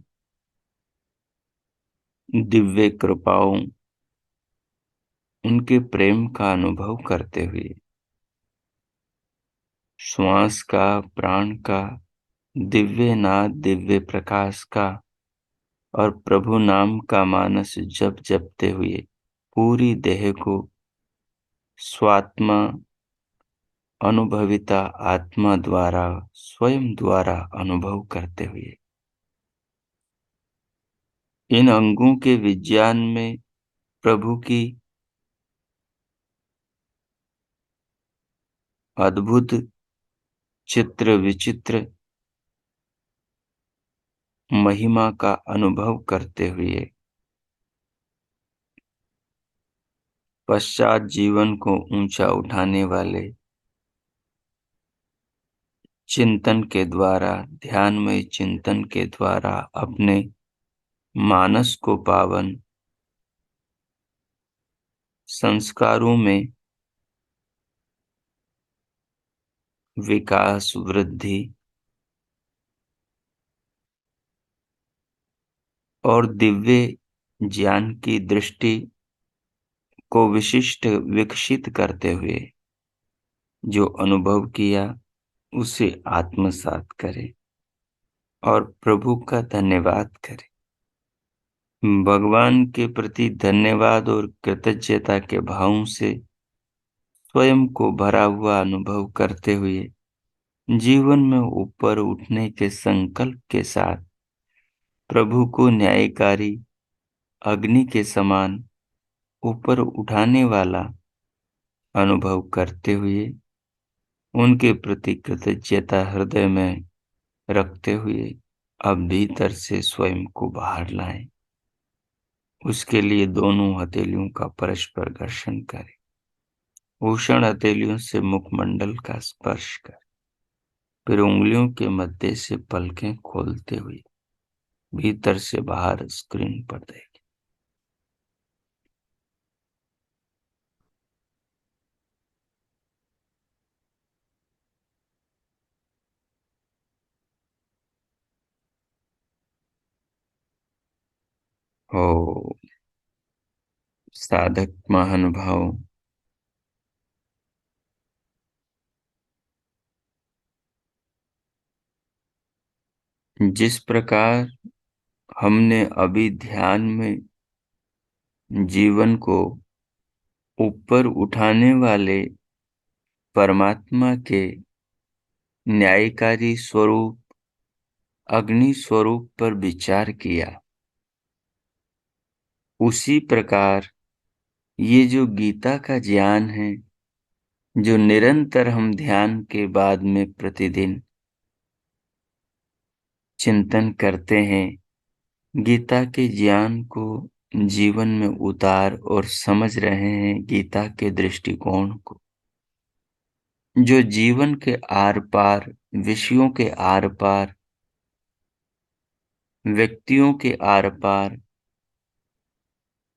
दिव्य कृपाओं, उनके प्रेम का अनुभव करते हुए श्वास का, प्राण का, दिव्य नाद, दिव्य प्रकाश का और प्रभु नाम का मानस जप जपते हुए पूरी देह को स्वात्मा अनुभविता आत्मा द्वारा, स्वयं द्वारा अनुभव करते हुए इन अंगों के विज्ञान में प्रभु की अद्भुत चित्र विचित्र महिमा का अनुभव करते हुए पश्चात जीवन को ऊंचा उठाने वाले चिंतन के द्वारा, ध्यानमय चिंतन के द्वारा अपने मानस को पावन, संस्कारों में विकास, वृद्धि और दिव्य ज्ञान की दृष्टि को विशिष्ट विकसित करते हुए जो अनुभव किया उसे आत्मसात करें और प्रभु का धन्यवाद करें। भगवान के प्रति धन्यवाद और कृतज्ञता के भावों से स्वयं को भरा हुआ अनुभव करते हुए जीवन में ऊपर उठने के संकल्प के साथ प्रभु को न्यायकारी अग्नि के समान ऊपर उठाने वाला अनुभव करते हुए उनके प्रति कृतज्ञता हृदय में रखते हुए अब भीतर से स्वयं को बाहर लाएं। उसके लिए दोनों हथेलियों का परस्पर घर्षण करें। उष्ण हथेलियों से मुखमंडल का स्पर्श करें। फिर उंगलियों के मध्य से पलकें खोलते हुए भीतर से बाहर स्क्रीन पर देखें। हो, साधक महानुभाव, जिस प्रकार हमने अभी ध्यान में जीवन को ऊपर उठाने वाले परमात्मा के न्यायकारी स्वरूप अग्नि स्वरूप पर विचार किया, उसी प्रकार ये जो गीता का ज्ञान है जो निरंतर हम ध्यान के बाद में प्रतिदिन चिंतन करते हैं, गीता के ज्ञान को जीवन में उतार और समझ रहे हैं, गीता के दृष्टिकोण को जो जीवन के आर पार, विषयों के आर पार, व्यक्तियों के आर पार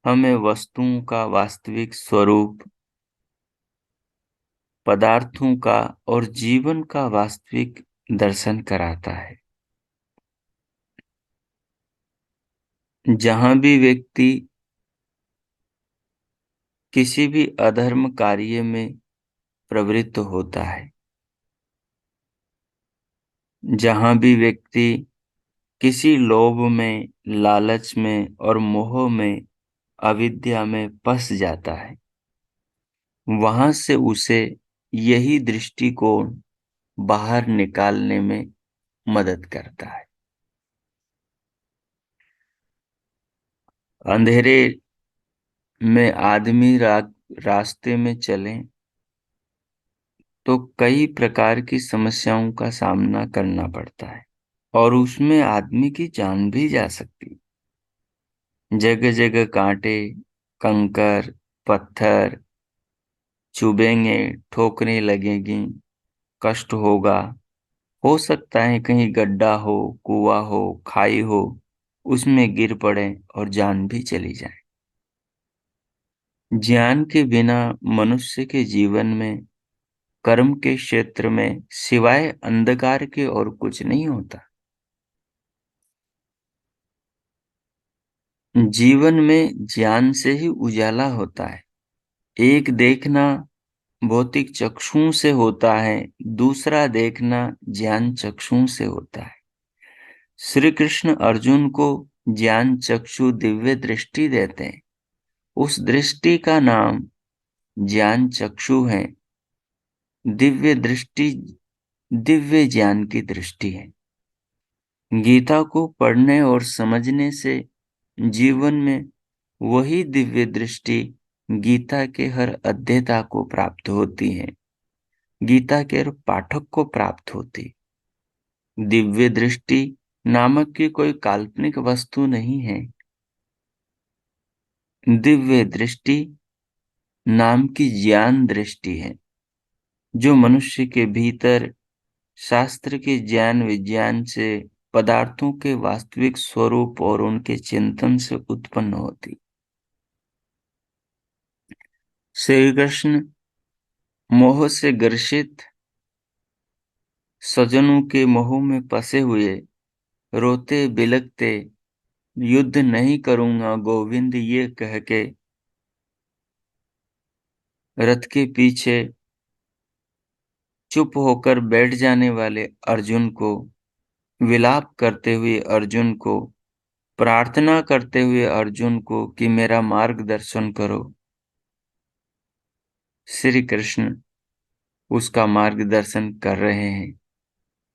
हमें वस्तुओं का वास्तविक स्वरूप, पदार्थों का और जीवन का वास्तविक दर्शन कराता है। जहां भी व्यक्ति किसी भी अधर्म कार्य में प्रवृत्त होता है, जहां भी व्यक्ति किसी लोभ में, लालच में और मोह में, अविद्या में फंस जाता है, वहां से उसे यही दृष्टिकोण बाहर निकालने में मदद करता है। अंधेरे में आदमी रास्ते में चले तो कई प्रकार की समस्याओं का सामना करना पड़ता है और उसमें आदमी की जान भी जा सकती है। जगह जगह कांटे, कंकर, पत्थर चुभेंगे, ठोकरें लगेंगी, कष्ट होगा। हो सकता है कहीं गड्ढा हो, कुआं हो, खाई हो, उसमें गिर पड़े और जान भी चली जाए। ज्ञान के बिना मनुष्य के जीवन में, कर्म के क्षेत्र में सिवाय अंधकार के और कुछ नहीं होता। जीवन में ज्ञान से ही उजाला होता है। एक देखना भौतिक चक्षुओं से होता है, दूसरा देखना ज्ञान चक्षुओं से होता है। श्री कृष्ण अर्जुन को ज्ञान चक्षु दिव्य दृष्टि देते हैं। उस दृष्टि का नाम ज्ञान चक्षु है। दिव्य दृष्टि दिव्य ज्ञान की दृष्टि है। गीता को पढ़ने और समझने से जीवन में वही दिव्य दृष्टि गीता के हर अध्येता को प्राप्त होती है, गीता के हर पाठक को प्राप्त होती। दिव्य दृष्टि नामक की कोई काल्पनिक वस्तु नहीं है। दिव्य दृष्टि नाम की ज्ञान दृष्टि है, जो मनुष्य के भीतर शास्त्र के ज्ञान विज्ञान से पदार्थों के वास्तविक स्वरूप और उनके चिंतन से उत्पन्न होती। श्री कृष्ण मोह से ग्रसित सज्जनों के मोह में फंसे हुए रोते बिलखते युद्ध नहीं करूंगा गोविंद ये कह के रथ के पीछे चुप होकर बैठ जाने वाले अर्जुन को, विलाप करते हुए अर्जुन को, प्रार्थना करते हुए अर्जुन को कि मेरा मार्गदर्शन करो, श्री कृष्ण उसका मार्गदर्शन कर रहे हैं।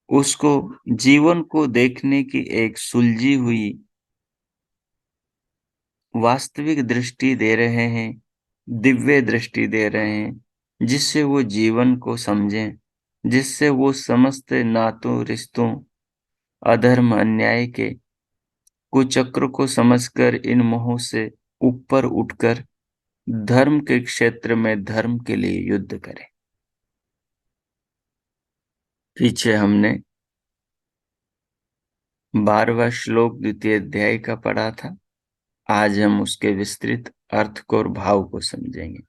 उसको जीवन को देखने की एक सुलझी हुई वास्तविक दृष्टि दे रहे हैं, दिव्य दृष्टि दे रहे हैं, जिससे वो जीवन को समझें, जिससे वो समस्त नातों रिश्तों अधर्म अन्याय के कुचक्र को समझकर इन मोहों से ऊपर उठकर धर्म के क्षेत्र में धर्म के लिए युद्ध करें। पीछे हमने 12वां श्लोक द्वितीय अध्याय का पढ़ा था। आज हम उसके विस्तृत अर्थ को और भाव को समझेंगे।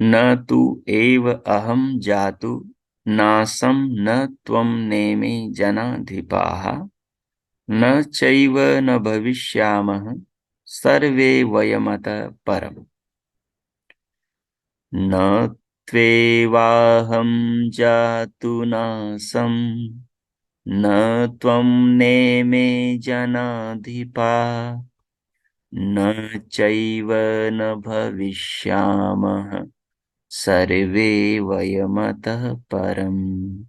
न तु एव अहम जातु नासं न त्वं नेमे जनाधिपाः न चैव न भविष्यामः सर्वे वयमतः परम्। न त्वेवाहं जातु नासं न त्वं नेमे जनाधिपाः न चैव न भविष्यामः सर्वे वयमतः परम्।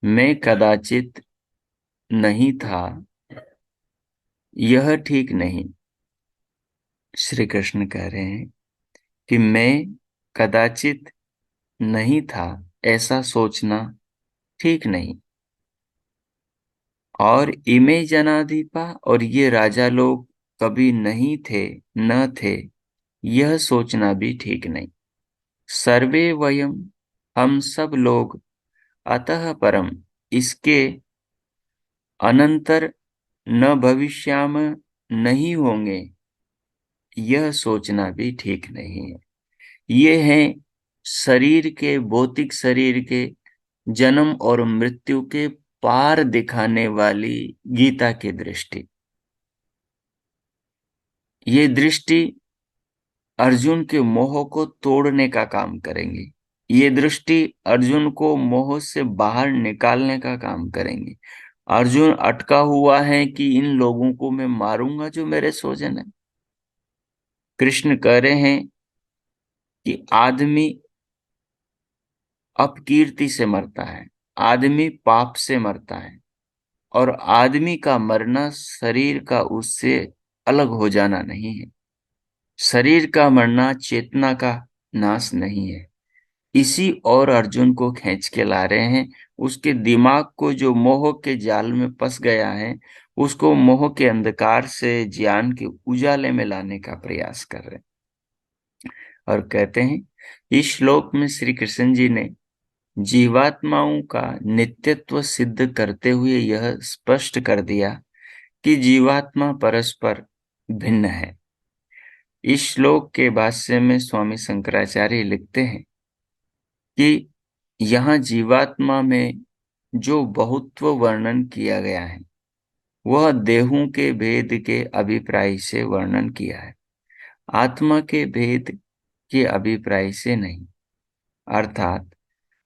मैं कदाचित नहीं था, यह ठीक नहीं। श्री कृष्ण कह रहे हैं कि मैं कदाचित नहीं था, ऐसा सोचना ठीक नहीं। और इमे जनाधिपा, और ये राजा लोग कभी नहीं थे, न थे, यह सोचना भी ठीक नहीं। सर्वे वयम, हम सब लोग, अतः परम, इसके अनंतर, न भविष्याम, नहीं होंगे, यह सोचना भी ठीक नहीं है। ये है शरीर के, भौतिक शरीर के जन्म और मृत्यु के पार दिखाने वाली गीता की दृष्टि। ये दृष्टि अर्जुन के मोह को तोड़ने का काम करेंगी। ये दृष्टि अर्जुन को मोह से बाहर निकालने का काम करेंगे। अर्जुन अटका हुआ है कि इन लोगों को मैं मारूंगा जो मेरे स्वजन है। कृष्ण कह रहे हैं कि आदमी अपकीर्ति से मरता है, आदमी पाप से मरता है, और आदमी का मरना शरीर का उससे अलग हो जाना नहीं है। शरीर का मरना चेतना का नाश नहीं है। इसी और अर्जुन को खींच के ला रहे हैं। उसके दिमाग को जो मोह के जाल में फंस गया है, उसको मोह के अंधकार से ज्ञान के उजाले में लाने का प्रयास कर रहे हैं। और कहते हैं, इस श्लोक में श्री कृष्ण जी ने जीवात्माओं का नित्यत्व सिद्ध करते हुए यह स्पष्ट कर दिया कि जीवात्मा परस्पर भिन्न है। इस श्लोक के भाष्य में स्वामी शंकराचार्य लिखते हैं कि यहाँ जीवात्मा में जो बहुत्व वर्णन किया गया है, वह देहों के भेद के अभिप्राय से वर्णन किया है, आत्मा के भेद के अभिप्राय से नहीं। अर्थात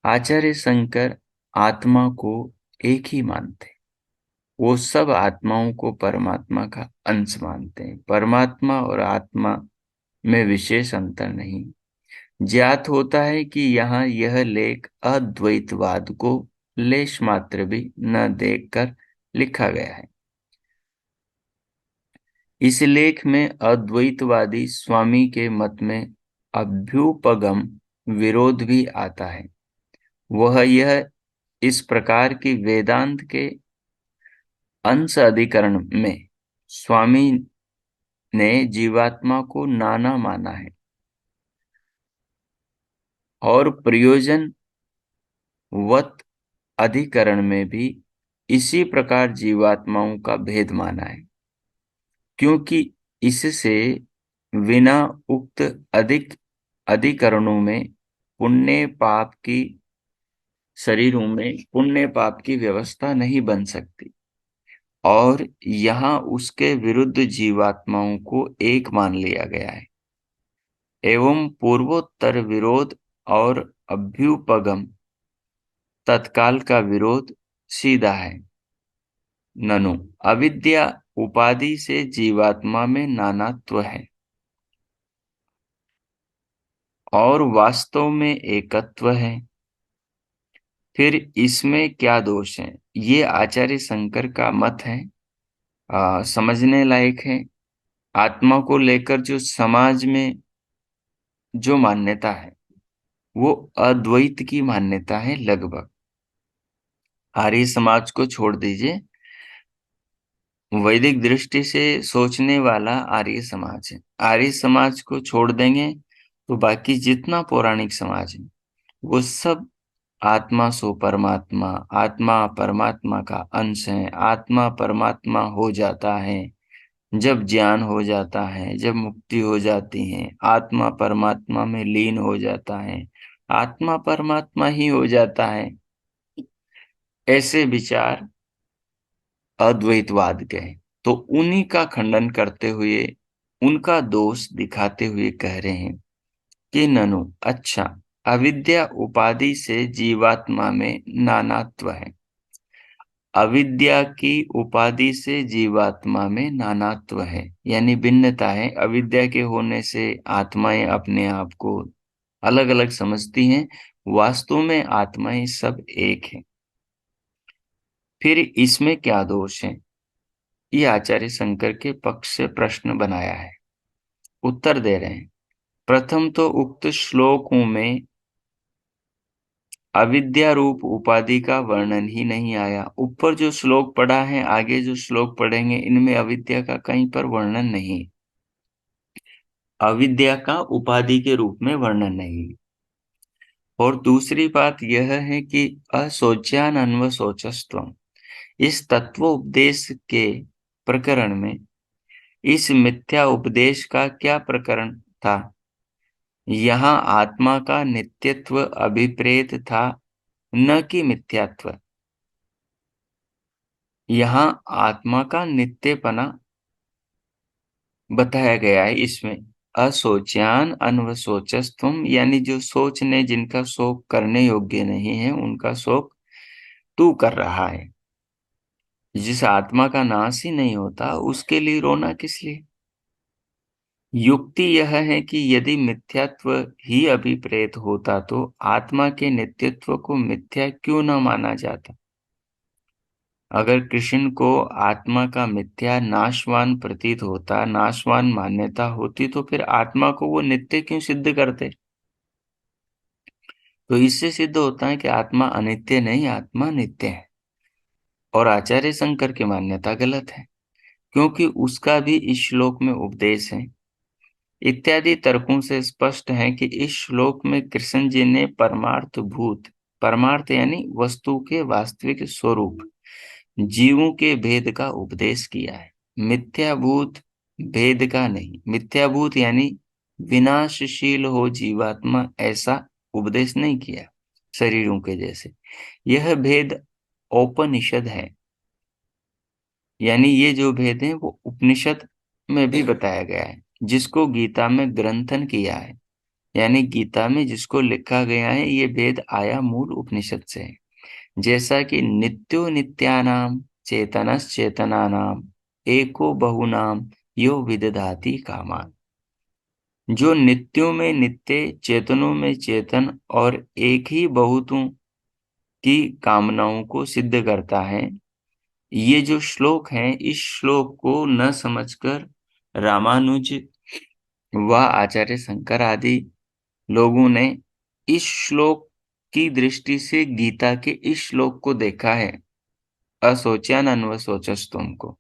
आचार्य शंकर आत्मा को एक ही मानते। वो सब आत्माओं को परमात्मा का अंश मानते हैं। परमात्मा और आत्मा में विशेष अंतर नहीं। ज्ञात होता है कि यहाँ यह लेख अद्वैतवाद को लेश मात्र भी न देखकर लिखा गया है। इस लेख में अद्वैतवादी स्वामी के मत में अभ्युपगम विरोध भी आता है। वह यह इस प्रकार की वेदांत के अंश अधिकरण में स्वामी ने जीवात्मा को नाना माना है और प्रयोजन वत अधिकरण में भी इसी प्रकार जीवात्माओं का भेद माना है, क्योंकि इससे बिना उक्त अधिक अधिकरणों में पुण्य पाप की शरीरों में पुण्य पाप की व्यवस्था नहीं बन सकती, और यहाँ उसके विरुद्ध जीवात्माओं को एक मान लिया गया है। एवं पूर्वोत्तर विरोध और अभ्युपगम तत्काल का विरोध सीधा है। ननु अविद्या उपाधि से जीवात्मा में नानात्व है और वास्तव में एकत्व है। फिर इसमें क्या दोष है? ये आचार्य शंकर का मत है, समझने लायक है। आत्मा को लेकर जो समाज में जो मान्यता है, वो अद्वैत की मान्यता है लगभग। आर्य समाज को छोड़ दीजिए, वैदिक दृष्टि से सोचने वाला आर्य समाज है। आर्य समाज को छोड़ देंगे तो बाकी जितना पौराणिक समाज है, वो सब आत्मा सो परमात्मा, आत्मा परमात्मा का अंश है, आत्मा परमात्मा हो जाता है जब ज्ञान हो जाता है, जब मुक्ति हो जाती है, आत्मा परमात्मा में लीन हो जाता है, आत्मा परमात्मा ही हो जाता है। ऐसे विचार अद्वैतवाद के हैं। तो उन्हीं का खंडन करते हुए, उनका दोष दिखाते हुए कह रहे हैं कि ननु अच्छा, अविद्या उपाधि से जीवात्मा में नानात्व है। अविद्या की उपाधि से जीवात्मा में नानात्व है, यानी भिन्नता है। अविद्या के होने से आत्माएं अपने आप को अलग अलग समझती हैं, वास्तव में आत्माएं सब एक हैं। फिर इसमें क्या दोष है? ये आचार्य शंकर के पक्ष से प्रश्न बनाया है, उत्तर दे रहे हैं। प्रथम तो उक्त श्लोकों में अविद्या रूप उपाधि का वर्णन ही नहीं आया। ऊपर जो श्लोक पढ़ा है, आगे जो श्लोक पढ़ेंगे, इनमें अविद्या का कहीं पर वर्णन नहीं, अविद्या का उपाधि के रूप में वर्णन नहीं। और दूसरी बात यह है कि असोच्यान अन्वशोचस्त्वम, इस तत्व उपदेश के प्रकरण में इस मिथ्या उपदेश का क्या प्रकरण था? यहाँ आत्मा का नित्यत्व अभिप्रेत था, न कि मिथ्यात्व। यहाँ आत्मा का नित्यपना बताया गया है। इसमें असोच्यान अन्वशोचस्त्वम, यानी जो सोचने जिनका शोक करने योग्य नहीं है, उनका शोक तू कर रहा है। जिस आत्मा का नाश ही नहीं होता, उसके लिए रोना किस लिए? युक्ति यह है कि यदि मिथ्यात्व ही अभिप्रेत होता तो आत्मा के नित्यत्व को मिथ्या क्यों न माना जाता? अगर कृष्ण को आत्मा का मिथ्या नाशवान प्रतीत होता, नाशवान मान्यता होती, तो फिर आत्मा को वो नित्य क्यों सिद्ध करते? तो इससे सिद्ध होता है कि आत्मा अनित्य नहीं, आत्मा नित्य है। और आचार्य शंकर की मान्यता गलत है, क्योंकि उसका भी इस श्लोक में उपदेश है। इत्यादि तर्कों से स्पष्ट है कि इस श्लोक में कृष्ण जी ने परमार्थ भूत, परमार्थ यानी वस्तु के वास्तविक स्वरूप, जीवों के भेद का उपदेश किया है, मिथ्याभूत भेद का नहीं। मिथ्याभूत यानी विनाशशील हो जीवात्मा, ऐसा उपदेश नहीं किया शरीरों के जैसे। यह भेद औपनिषद है, यानी ये जो भेद है वो उपनिषद में भी बताया गया है, जिसको गीता में ग्रंथन किया है। यानी गीता में जिसको लिखा गया है, ये भेद आया मूल उपनिषद से है। जैसा कि नित्यो नित्यानाम चेतनस चेतनानाम एको बहुनाम यो विदधाति कामान। जो नित्यों में नित्य, चेतनों में चेतन और एक ही बहुतों की कामनाओं को सिद्ध करता है। ये जो श्लोक है, इस श्लोक को न समझकर रामानुज व आचार्य शंकर आदि लोगों ने इस श्लोक की दृष्टि से गीता के इस श्लोक को देखा है, असोच्यान व सोचस तुमको,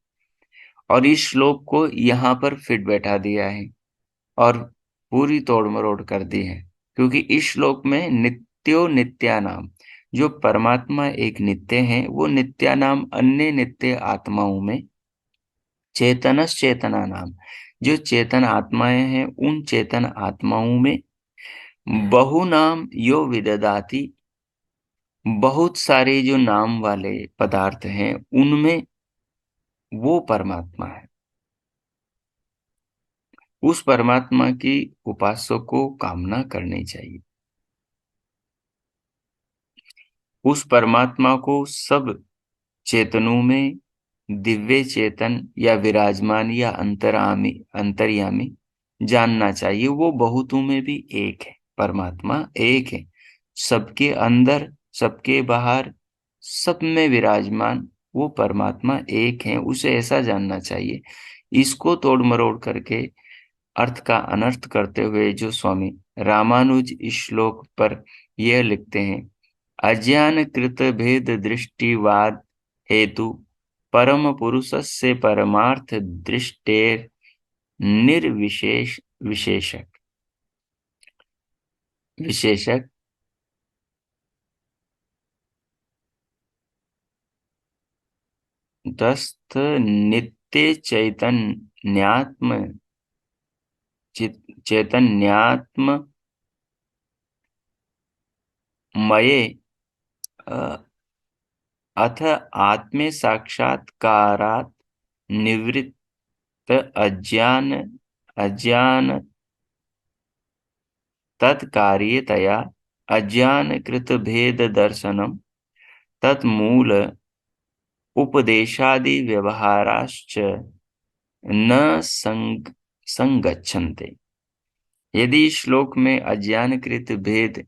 और इस श्लोक को यहाँ पर फिट बैठा दिया है और पूरी तोड़ मरोड़ कर दी है। क्योंकि इस श्लोक में नित्यो नित्यानाम, जो परमात्मा एक नित्य है, वो नित्यानाम अन्य नित्य आत्माओं में, चेतनस चेतना नाम, जो चेतन आत्माएं हैं, उन चेतन आत्माओं में, बहु नाम यो विददाति, बहुत सारे जो नाम वाले पदार्थ हैं, उनमें वो परमात्मा है। उस परमात्मा की उपासक को कामना करनी चाहिए। उस परमात्मा को सब चेतनों में दिव्य चेतन या विराजमान या अंतरामी अंतर्यामी जानना चाहिए। वो बहुतों में भी एक है, परमात्मा एक है, सबके अंदर सबके बाहर सब में विराजमान वो परमात्मा एक है, उसे ऐसा जानना चाहिए। इसको तोड़ मरोड़ करके अर्थ का अनर्थ करते हुए जो स्वामी रामानुज इस श्लोक पर यह लिखते हैं, अज्ञान कृत भेद दृष्टिवाद हेतु परम पुरुषस्य परमार्थ दृष्टेर निर्विशेष विशेषक विशेषक दस्त नित्य चैतन्यात्म चैतन्यात्म मये अथ आत्मे साक्षात्कारात् निवृत्त अज्ञान अज्ञान तत्कार्यतया अज्ञान कृत भेद दर्शनम तत्मूल उपदेशादि व्यवहाराश्च न संगच्छन्ते। यदि श्लोक में अज्ञानकृत भेद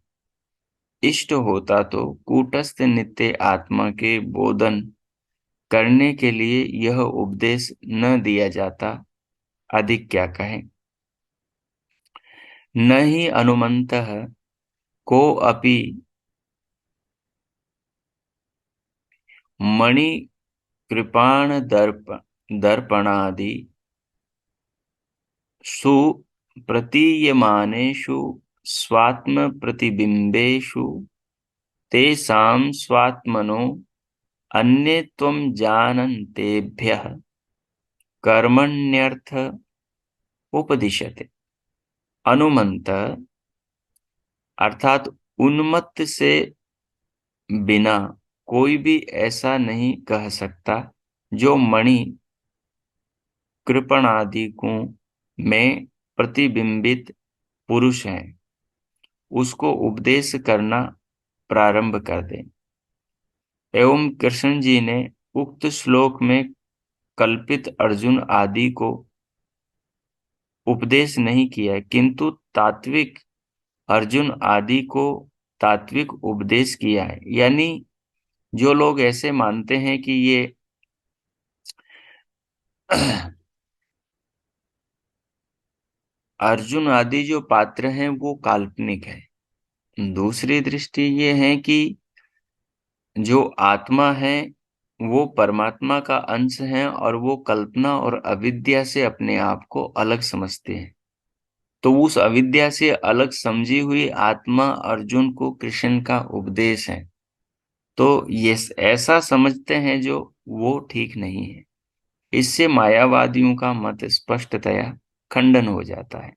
इष्ट होता तो कूटस्थ नित्य आत्मा के बोधन करने के लिए यह उपदेश न दिया जाता। अधिक क्या कहें। न ही अनुमंतः को अपि मणि कृपाण दर्पणादि सु प्रतीयमानेषु स्वात्म प्रतिबिंबेषु तेषां स्वात्मनो अन्यत्वं जानन्तेभ्यः कर्मण्यर्थ उपदिश्यते। अनुमंत अर्थात उन्मत्त से बिना कोई भी ऐसा नहीं कह सकता जो मणि कृपणादिकों में प्रतिबिंबित पुरुष है, उसको उपदेश करना प्रारंभ कर दे। एवं कृष्ण जी ने उक्त श्लोक में कल्पित अर्जुन आदि को उपदेश नहीं किया, किंतु तात्विक अर्जुन आदि को तात्विक उपदेश किया है। यानी जो लोग ऐसे मानते हैं कि ये अर्जुन आदि जो पात्र हैं वो काल्पनिक है। दूसरी दृष्टि ये है कि जो आत्मा है वो परमात्मा का अंश है और वो कल्पना और अविद्या से अपने आप को अलग समझते हैं। तो उस अविद्या से अलग समझी हुई आत्मा अर्जुन को कृष्ण का उपदेश है। तो ये ऐसा समझते हैं जो वो ठीक नहीं है। इससे मायावादियों का मत स्पष्टतया खंडन हो जाता है।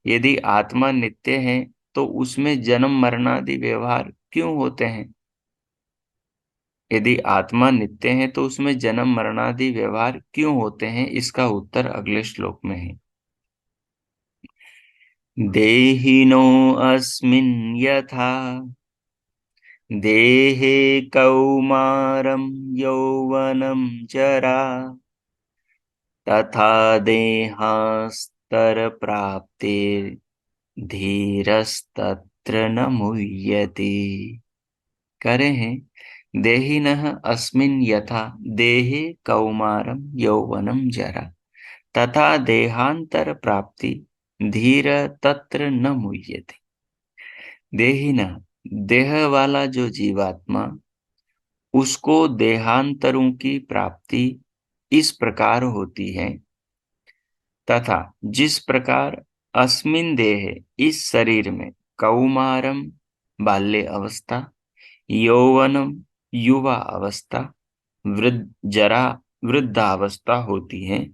यदि आत्मा नित्य है तो उसमें जन्म मरणादि व्यवहार क्यों होते हैं? यदि आत्मा नित्य है तो उसमें जन्म मरणादि व्यवहार क्यों होते हैं? इसका उत्तर अगले श्लोक में है। देहिनोऽस्मिन् यथा देहे कौमारं यौवनं जरा तथा देहांस्तरप्राप्ते धीरस्तत्र न मुह्यते। करे हैं देहिनः अस्मिन् यथा देहे कौमारं यौवनं जरा तथा देहांतर प्राप्ति धीर तत्र न मुह्यते। देहिनः देह वाला जो जीवात्मा, उसको देहांतरों की प्राप्ति इस प्रकार होती है तथा जिस प्रकार अस्मिन देहे इस शरीर में कौमारम बाल्य अवस्था, यौवनम युवा अवस्था, वृद्ध जरा वृद्धावस्था होती है।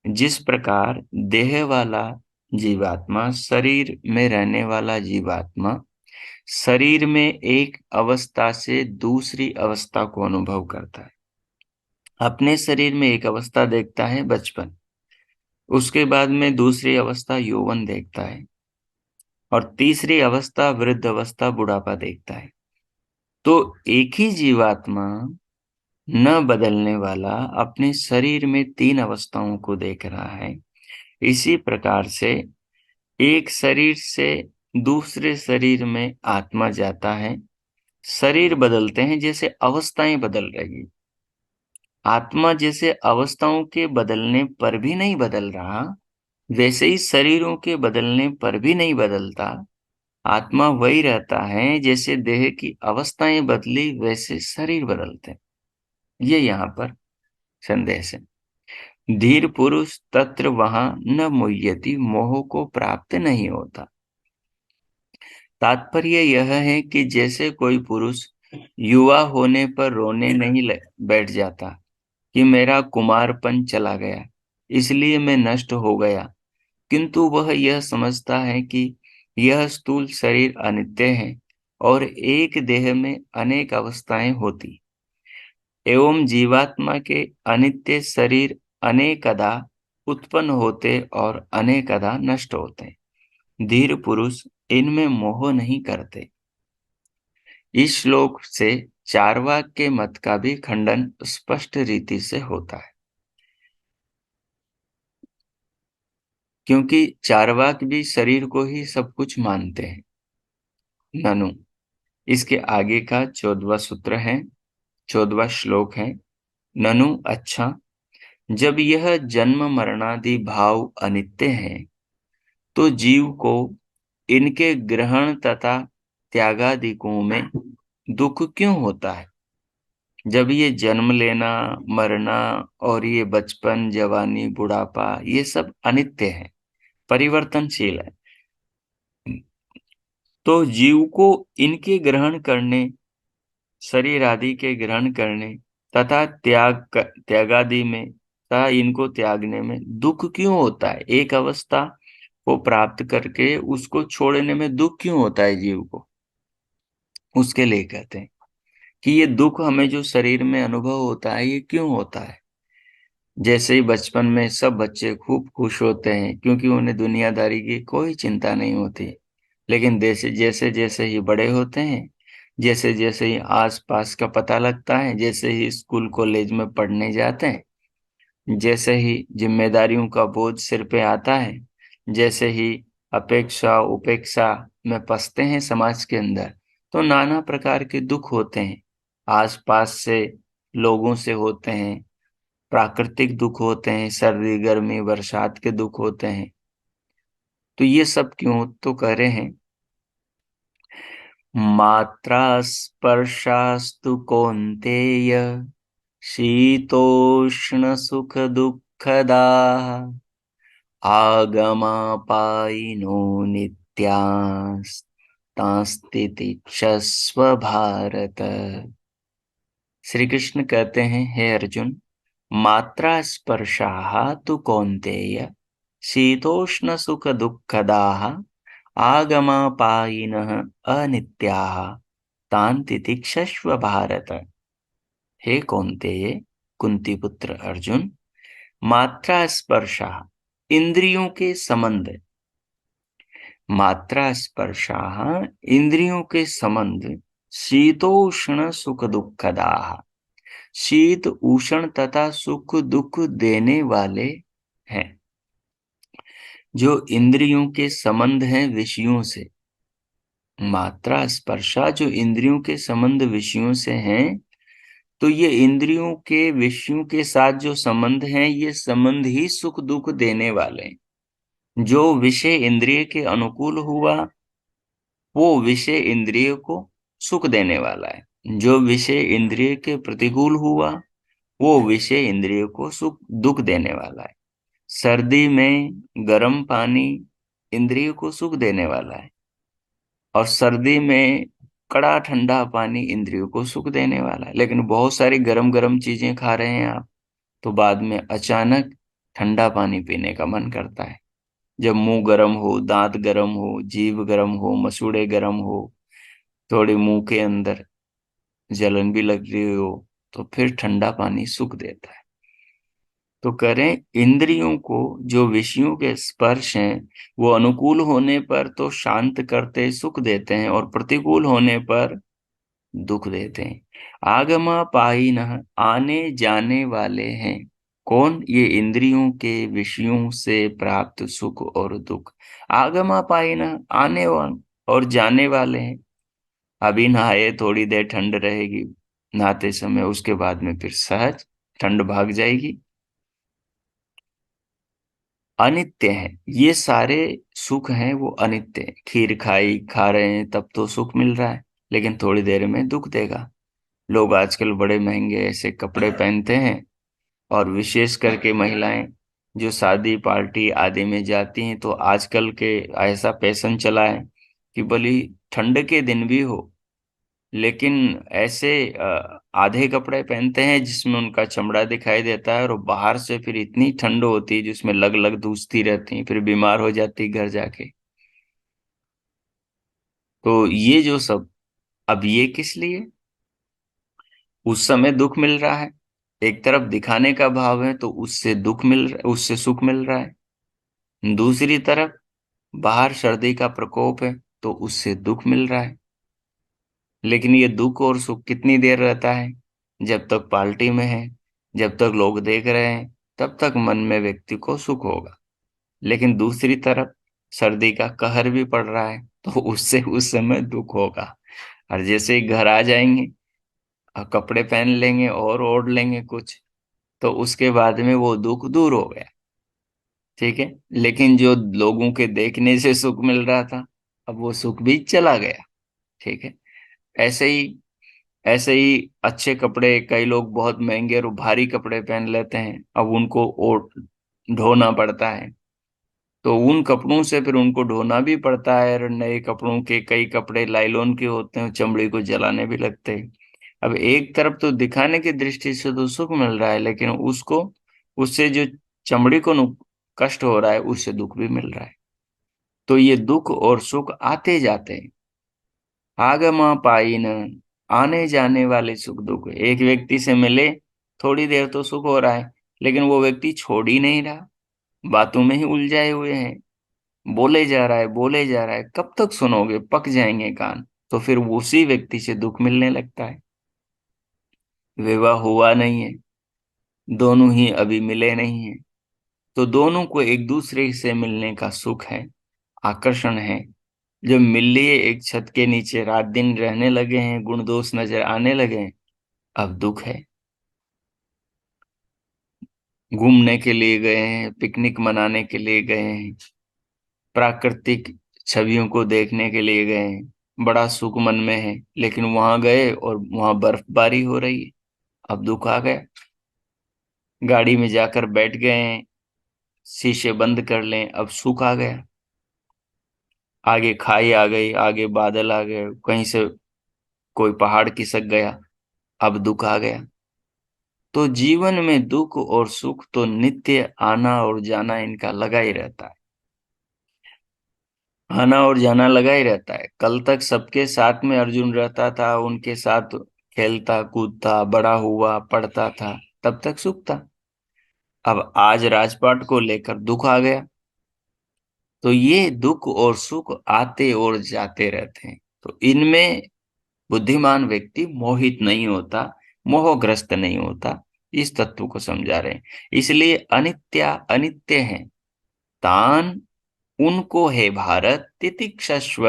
जिस प्रकार देह वाला जीवात्मा, शरीर में रहने वाला जीवात्मा शरीर में एक अवस्था से दूसरी अवस्था को अनुभव करता है। अपने शरीर में एक अवस्था देखता है बचपन, उसके बाद में दूसरी अवस्था यौवन देखता है और तीसरी अवस्था वृद्ध अवस्था बुढ़ापा देखता है। तो एक ही जीवात्मा न बदलने वाला अपने शरीर में तीन अवस्थाओं को देख रहा है। इसी प्रकार से एक शरीर से दूसरे शरीर में आत्मा जाता है, शरीर बदलते हैं जैसे अवस्थाएं बदल रही। आत्मा जैसे अवस्थाओं के बदलने पर भी नहीं बदल रहा, वैसे ही शरीरों के बदलने पर भी नहीं बदलता। आत्मा वही रहता है, जैसे देह की अवस्थाएं बदली वैसे शरीर बदलते हैं। ये यहाँ पर संदेश है। धीर पुरुष तत्र वहां न मुह्यति, मोह को प्राप्त नहीं होता। तात्पर्य यह है कि जैसे कोई पुरुष युवा होने पर रोने नहीं बैठ जाता कि मेरा कुमारपन चला गया, इसलिए मैं नष्ट हो गया, किंतु वह यह समझता है कि यह स्थूल शरीर अनित्य है और एक देह में अनेक अवस्थाएं होती एवं जीवात्मा के अनित्य शरीर अनेकदा उत्पन्न होते और अनेकदा नष्ट होते। धीर पुरुष इनमें मोह नहीं करते। इस श्लोक से चार्वाक के मत का भी खंडन स्पष्ट रीति से होता है, क्योंकि चार्वाक भी शरीर को ही सब कुछ मानते हैं। ननु, इसके आगे का 14वां सूत्र है, 14वां श्लोक है। ननु, अच्छा, जब यह जन्म मरणादि भाव अनित्य हैं, तो जीव को इनके ग्रहण तथा त्यागादिकों में दुख क्यों होता है? जब ये जन्म लेना, मरना और ये बचपन, जवानी, बुढ़ापा, ये सब अनित्य है, परिवर्तनशील है, तो जीव को इनके ग्रहण करने, शरीर आदि के ग्रहण करने तथा त्यागादि में तथा इनको त्यागने में दुख क्यों होता है? एक अवस्था को प्राप्त करके उसको छोड़ने में दुख क्यों होता है जीव को? उसके लिए कहते हैं कि ये दुख हमें जो शरीर में अनुभव होता है, ये क्यों होता है? जैसे ही बचपन में सब बच्चे खूब खुश होते हैं क्योंकि उन्हें दुनियादारी की कोई चिंता नहीं होती, लेकिन जैसे जैसे जैसे ही बड़े होते हैं, जैसे जैसे ही आसपास का पता लगता है, जैसे ही स्कूल कॉलेज में पढ़ने जाते हैं, जैसे ही जिम्मेदारियों का बोझ सिर पे आता है, जैसे ही अपेक्षा उपेक्षा में फंसते हैं समाज के अंदर, तो नाना प्रकार के दुख होते हैं। आसपास से लोगों से होते हैं, प्राकृतिक दुख होते हैं, सर्दी गर्मी बरसात के दुख होते हैं। तो ये सब क्यों? तो कह रहे हैं, मात्रा स्पर्शास्तु कौन्तेय शीतोष्ण सुख दुःखदा आगमापायिनो नित्यास्तास्तितिक्षस्व भारत। श्री कृष्ण कहते हैं, हे अर्जुन, मात्रा स्पर्शाः तु कौन्तेय शीतोष्ण सुख दुःखदाः आगमापायिनः अनित्याः तान् तितिक्षस्व भारत। हे कौन्तेय, कुंती पुत्र अर्जुन, मात्रा स्पर्शाः, इंद्रियों के संबंध, मात्रा स्पर्शाः, इंद्रियों के संबंध, शीतोष्ण सुख दुःखदाः, शीत उष्ण तथा सुख दुख देने वाले हैं। जो इंद्रियों के संबंध हैं विषयों से, मात्रा स्पर्शा जो इंद्रियों के संबंध विषयों से हैं, तो ये इंद्रियों के विषयों के साथ जो संबंध हैं, ये संबंध ही सुख दुख देने वाले हैं। जो विषय इंद्रिय के अनुकूल हुआ वो विषय इंद्रिय को सुख देने वाला है, जो विषय इंद्रिय के प्रतिकूल हुआ वो विषय इंद्रिय को सुख दुख देने वाला है। सर्दी में गर्म पानी इंद्रिय को सुख देने वाला है, और सर्दी में कड़ा ठंडा पानी इंद्रियों को सुख देने वाला है। लेकिन बहुत सारी गरम गरम चीजें खा रहे हैं आप, तो बाद में अचानक ठंडा पानी पीने का मन करता है। जब मुंह गर्म हो, दांत गर्म हो, जीभ गर्म हो, मसूड़े गर्म हो, थोड़ी मुंह के अंदर जलन भी लग रही हो, तो फिर ठंडा पानी सुख देता है। तो करें, इंद्रियों को जो विषयों के स्पर्श हैं वो अनुकूल होने पर तो शांत करते सुख देते हैं, और प्रतिकूल होने पर दुख देते हैं। आगमा पायिनः, आने जाने वाले हैं। कौन? ये इंद्रियों के विषयों से प्राप्त सुख और दुख। आगमा पायिनः, आने वाले और जाने वाले हैं। अभी नहाए, थोड़ी देर ठंड रहेगी नहाते समय, उसके बाद में फिर सहज ठंड भाग जाएगी। अनित्य है, ये सारे सुख हैं वो अनित्य है। खीर खाई, खा रहे हैं तब तो सुख मिल रहा है, लेकिन थोड़ी देर में दुख देगा। लोग आजकल बड़े महंगे ऐसे कपड़े पहनते हैं, और विशेष करके महिलाएं जो शादी पार्टी आदि में जाती हैं, तो आजकल के ऐसा फैशन चला है कि भली ठंड के दिन भी हो, लेकिन ऐसे आधे कपड़े पहनते हैं जिसमें उनका चमड़ा दिखाई देता है, और बाहर से फिर इतनी ठंड होती है जिसमें लग लग धूसती रहती है, फिर बीमार हो जाती है घर जाके। तो ये जो सब, अब ये किस लिए? उस समय दुख मिल रहा है, एक तरफ दिखाने का भाव है तो उससे दुख मिल रहा, उससे सुख मिल रहा है। दूसरी तरफ बाहर सर्दी का प्रकोप है तो उससे दुख मिल रहा है। लेकिन ये दुख और सुख कितनी देर रहता है? जब तक पार्टी में है, जब तक लोग देख रहे हैं, तब तक मन में व्यक्ति को सुख होगा। लेकिन दूसरी तरफ सर्दी का कहर भी पड़ रहा है तो उससे उस समय दुख होगा। और जैसे ही घर आ जाएंगे और कपड़े पहन लेंगे और ओढ़ लेंगे कुछ, तो उसके बाद में वो दुख दूर हो गया। ठीक है, लेकिन जो लोगों के देखने से सुख मिल रहा था, अब वो सुख भी चला गया। ठीक है, ऐसे ही ऐसे ही अच्छे कपड़े, कई लोग बहुत महंगे और भारी कपड़े पहन लेते हैं, अब उनको ढोना पड़ता है, तो उन कपड़ों से फिर उनको ढोना भी पड़ता है। और नए कपड़ों के कई कपड़े लाइलॉन के होते हैं, चमड़ी को जलाने भी लगते हैं। अब एक तरफ तो दिखाने की दृष्टि से तो सुख मिल रहा है, लेकिन उसको, उससे जो चमड़ी को कष्ट हो रहा है, उससे दुख भी मिल रहा है। तो ये दुख और सुख आते जाते हैं। आगमा पाइन, आने जाने वाले सुख दुख। एक व्यक्ति से मिले, थोड़ी देर तो सुख हो रहा है, लेकिन वो व्यक्ति छोड़ ही नहीं रहा, बातों में ही उलझाए हुए हैं, बोले जा रहा है, बोले जा रहा है। कब तक सुनोगे? पक जाएंगे कान। तो फिर उसी व्यक्ति से दुख मिलने लगता है। विवाह हुआ नहीं है, दोनों ही अभी मिले नहीं हैं, तो दोनों को एक दूसरे से मिलने का सुख है, आकर्षण है। जब मिल लिए, एक छत के नीचे रात दिन रहने लगे हैं, गुण दोष नजर आने लगे हैं, अब दुख है। घूमने के लिए गए हैं, पिकनिक मनाने के लिए गए हैं, प्राकृतिक छवियों को देखने के लिए गए हैं, बड़ा सुख मन में है, लेकिन वहां गए और वहां बर्फबारी हो रही है। अब दुख आ गया। गाड़ी में जाकर बैठ गए हैं, शीशे बंद कर लें, अब सुख आ गया। आगे खाई आ गई, आगे बादल आ गए, कहीं से कोई पहाड़ खिसक गया, अब दुख आ गया। तो जीवन में दुख और सुख तो नित्य आना और जाना इनका लगा ही रहता है। आना और जाना लगा ही रहता है। कल तक सबके साथ में अर्जुन रहता था, उनके साथ खेलता कूदता बड़ा हुआ पढ़ता था, तब तक सुख था। अब आज राजपाट को लेकर दुख आ गया। तो ये दुख और सुख आते और जाते रहते हैं। तो इनमें बुद्धिमान व्यक्ति मोहित नहीं होता, मोहग्रस्त नहीं होता। इस तत्व को समझा रहे हैं। इसलिए अनित्या अनित्य है, तान उनको है भारत तितिक्षस्व,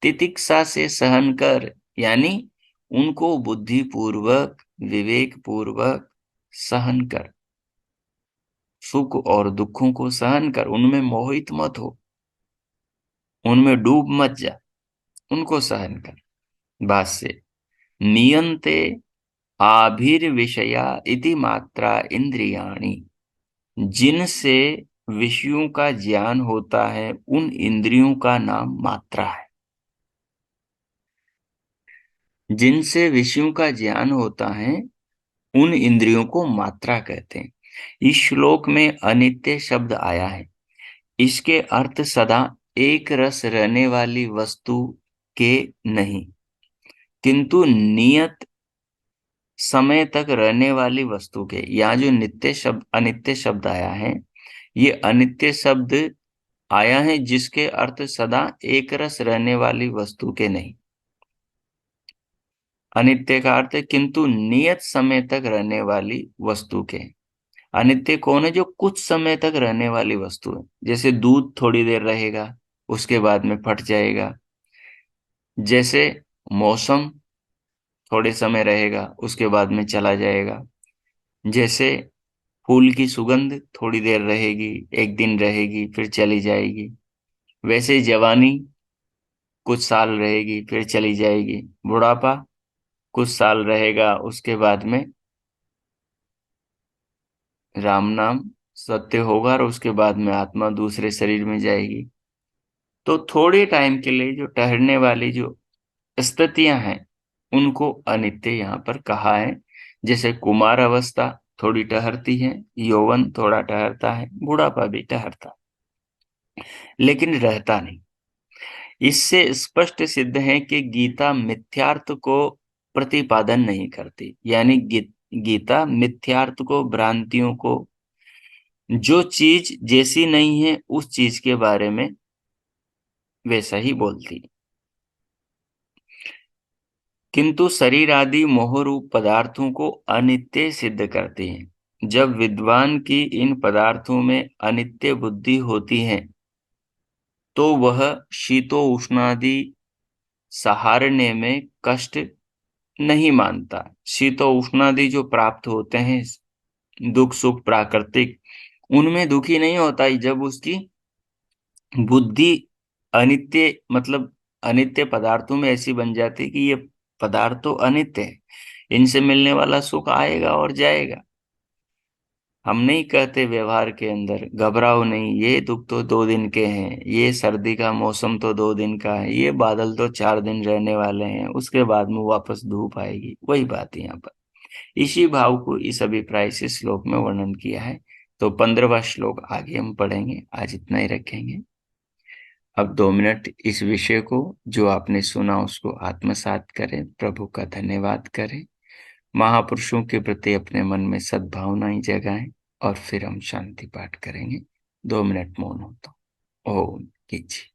तितिक्षा से सहन कर, यानी उनको बुद्धि पूर्वक विवेक पूर्वक सहन कर। सुख और दुखों को सहन कर, उनमें मोहित मत हो, उनमें डूब मत जा, उनको सहन कर। भाष्य। नियंते आभिर्विषया इति मात्रा इंद्रियाणि, जिनसे विषयों का ज्ञान होता है उन इंद्रियों का नाम मात्रा है। जिनसे विषयों का ज्ञान होता है उन इंद्रियों को मात्रा कहते हैं। इस श्लोक में अनित्य शब्द आया है। इसके अर्थ सदा एक रस रहने वाली वस्तु के नहीं, किंतु नियत समय तक रहने वाली वस्तु के। यहाँ जो नित्य शब्द अनित्य शब्द आया है, ये अनित्य शब्द आया है जिसके अर्थ सदा एक रस रहने वाली वस्तु के नहीं। अनित्य का अर्थ है किंतु नियत समय तक रहने वाली वस्तु के। अनित्य कौन है? जो कुछ समय तक रहने वाली वस्तु है। जैसे दूध थोड़ी देर रहेगा, उसके बाद में फट जाएगा। जैसे मौसम थोड़े समय रहेगा, उसके बाद में चला जाएगा। जैसे फूल की सुगंध थोड़ी देर रहेगी, एक दिन रहेगी, फिर चली जाएगी। वैसे जवानी कुछ साल रहेगी, फिर चली जाएगी। बुढ़ापा कुछ साल रहेगा, उसके बाद में राम नाम सत्य होगा और उसके बाद में आत्मा दूसरे शरीर में जाएगी। तो थोड़े टाइम के लिए जो ठहरने वाली जो स्थितियां हैं, उनको अनित्य यहाँ पर कहा है। जैसे कुमार अवस्था थोड़ी ठहरती है, यौवन थोड़ा ठहरता है, बुढ़ापा भी ठहरता है, लेकिन रहता नहीं। इससे स्पष्ट सिद्ध है कि गीता मिथ्यार्थ को प्रतिपादन नहीं करती। यानी गीता मिथ्यार्थ को, भ्रांतियों को, जो चीज जैसी नहीं है उस चीज के बारे में वैसा ही बोलती, किंतु शरीर आदि मोह रूप पदार्थों को अनित्य सिद्ध करती है। जब विद्वान की इन पदार्थों में अनित्य बुद्धि होती है तो वह शीतो उष्णादि सहारने में कष्ट नहीं मानता। शीतो उष्णादि जो प्राप्त होते हैं, दुख सुख प्राकृतिक, उनमें दुखी नहीं होता ही जब उसकी बुद्धि अनित्य, मतलब अनित्य पदार्थों में ऐसी बन जाती है कि ये पदार्थ तो अनित्य है, इनसे मिलने वाला सुख आएगा और जाएगा। हम नहीं कहते व्यवहार के अंदर घबराओ नहीं, ये दुख तो 2 दिन के हैं, ये सर्दी का मौसम तो 2 दिन का है, ये बादल तो 4 दिन रहने वाले हैं, उसके बाद में वापस धूप आएगी। वही बात है यहाँ पर। इसी भाव को इस अभिप्राय से श्लोक में वर्णन किया है। तो 15वां श्लोक आगे हम पढ़ेंगे। आज इतना ही रखेंगे। अब 2 मिनट इस विषय को, जो आपने सुना, उसको आत्मसात करें, प्रभु का धन्यवाद करें, महापुरुषों के प्रति अपने मन में सद्भावनाएं जगाएं, और फिर हम शांति पाठ करेंगे। 2 मिनट मौन हो तो ओम कीजिए।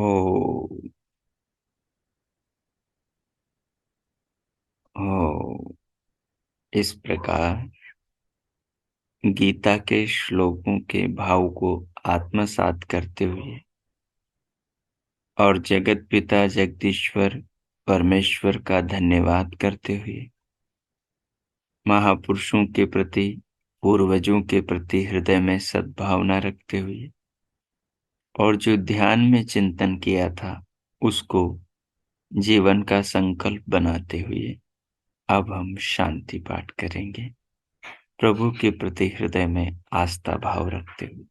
ओ ओ इस प्रकार गीता के श्लोकों के भाव को आत्मसात करते हुए और जगत पिता जगदीश्वर परमेश्वर का धन्यवाद करते हुए, महापुरुषों के प्रति, पूर्वजों के प्रति हृदय में सद्भावना रखते हुए और जो ध्यान में चिंतन किया था उसको जीवन का संकल्प बनाते हुए अब हम शांति पाठ करेंगे, प्रभु के प्रति हृदय में आस्था भाव रखते हुए।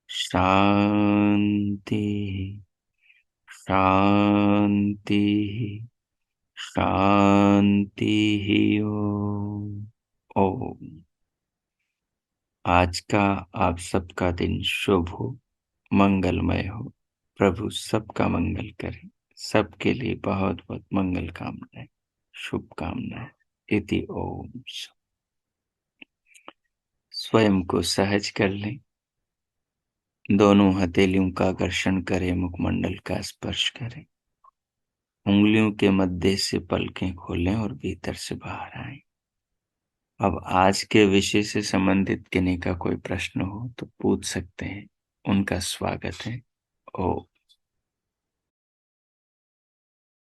शांति शांति शांति ओम। ओम। आज का आप सबका दिन शुभ हो, मंगलमय हो। प्रभु सबका मंगल करे। सबके लिए बहुत बहुत मंगल कामनाएं, शुभकामनाएं। इति ओम। स्वयं को सहज कर लें। दोनों हथेलियों का घर्षण करें, मुखमंडल का स्पर्श करें। उंगलियों के मध्य से पलकें खोलें और भीतर से बाहर आएं। अब आज के विषय से संबंधित किन्हीं का कोई प्रश्न हो तो पूछ सकते हैं। उनका स्वागत है। ओ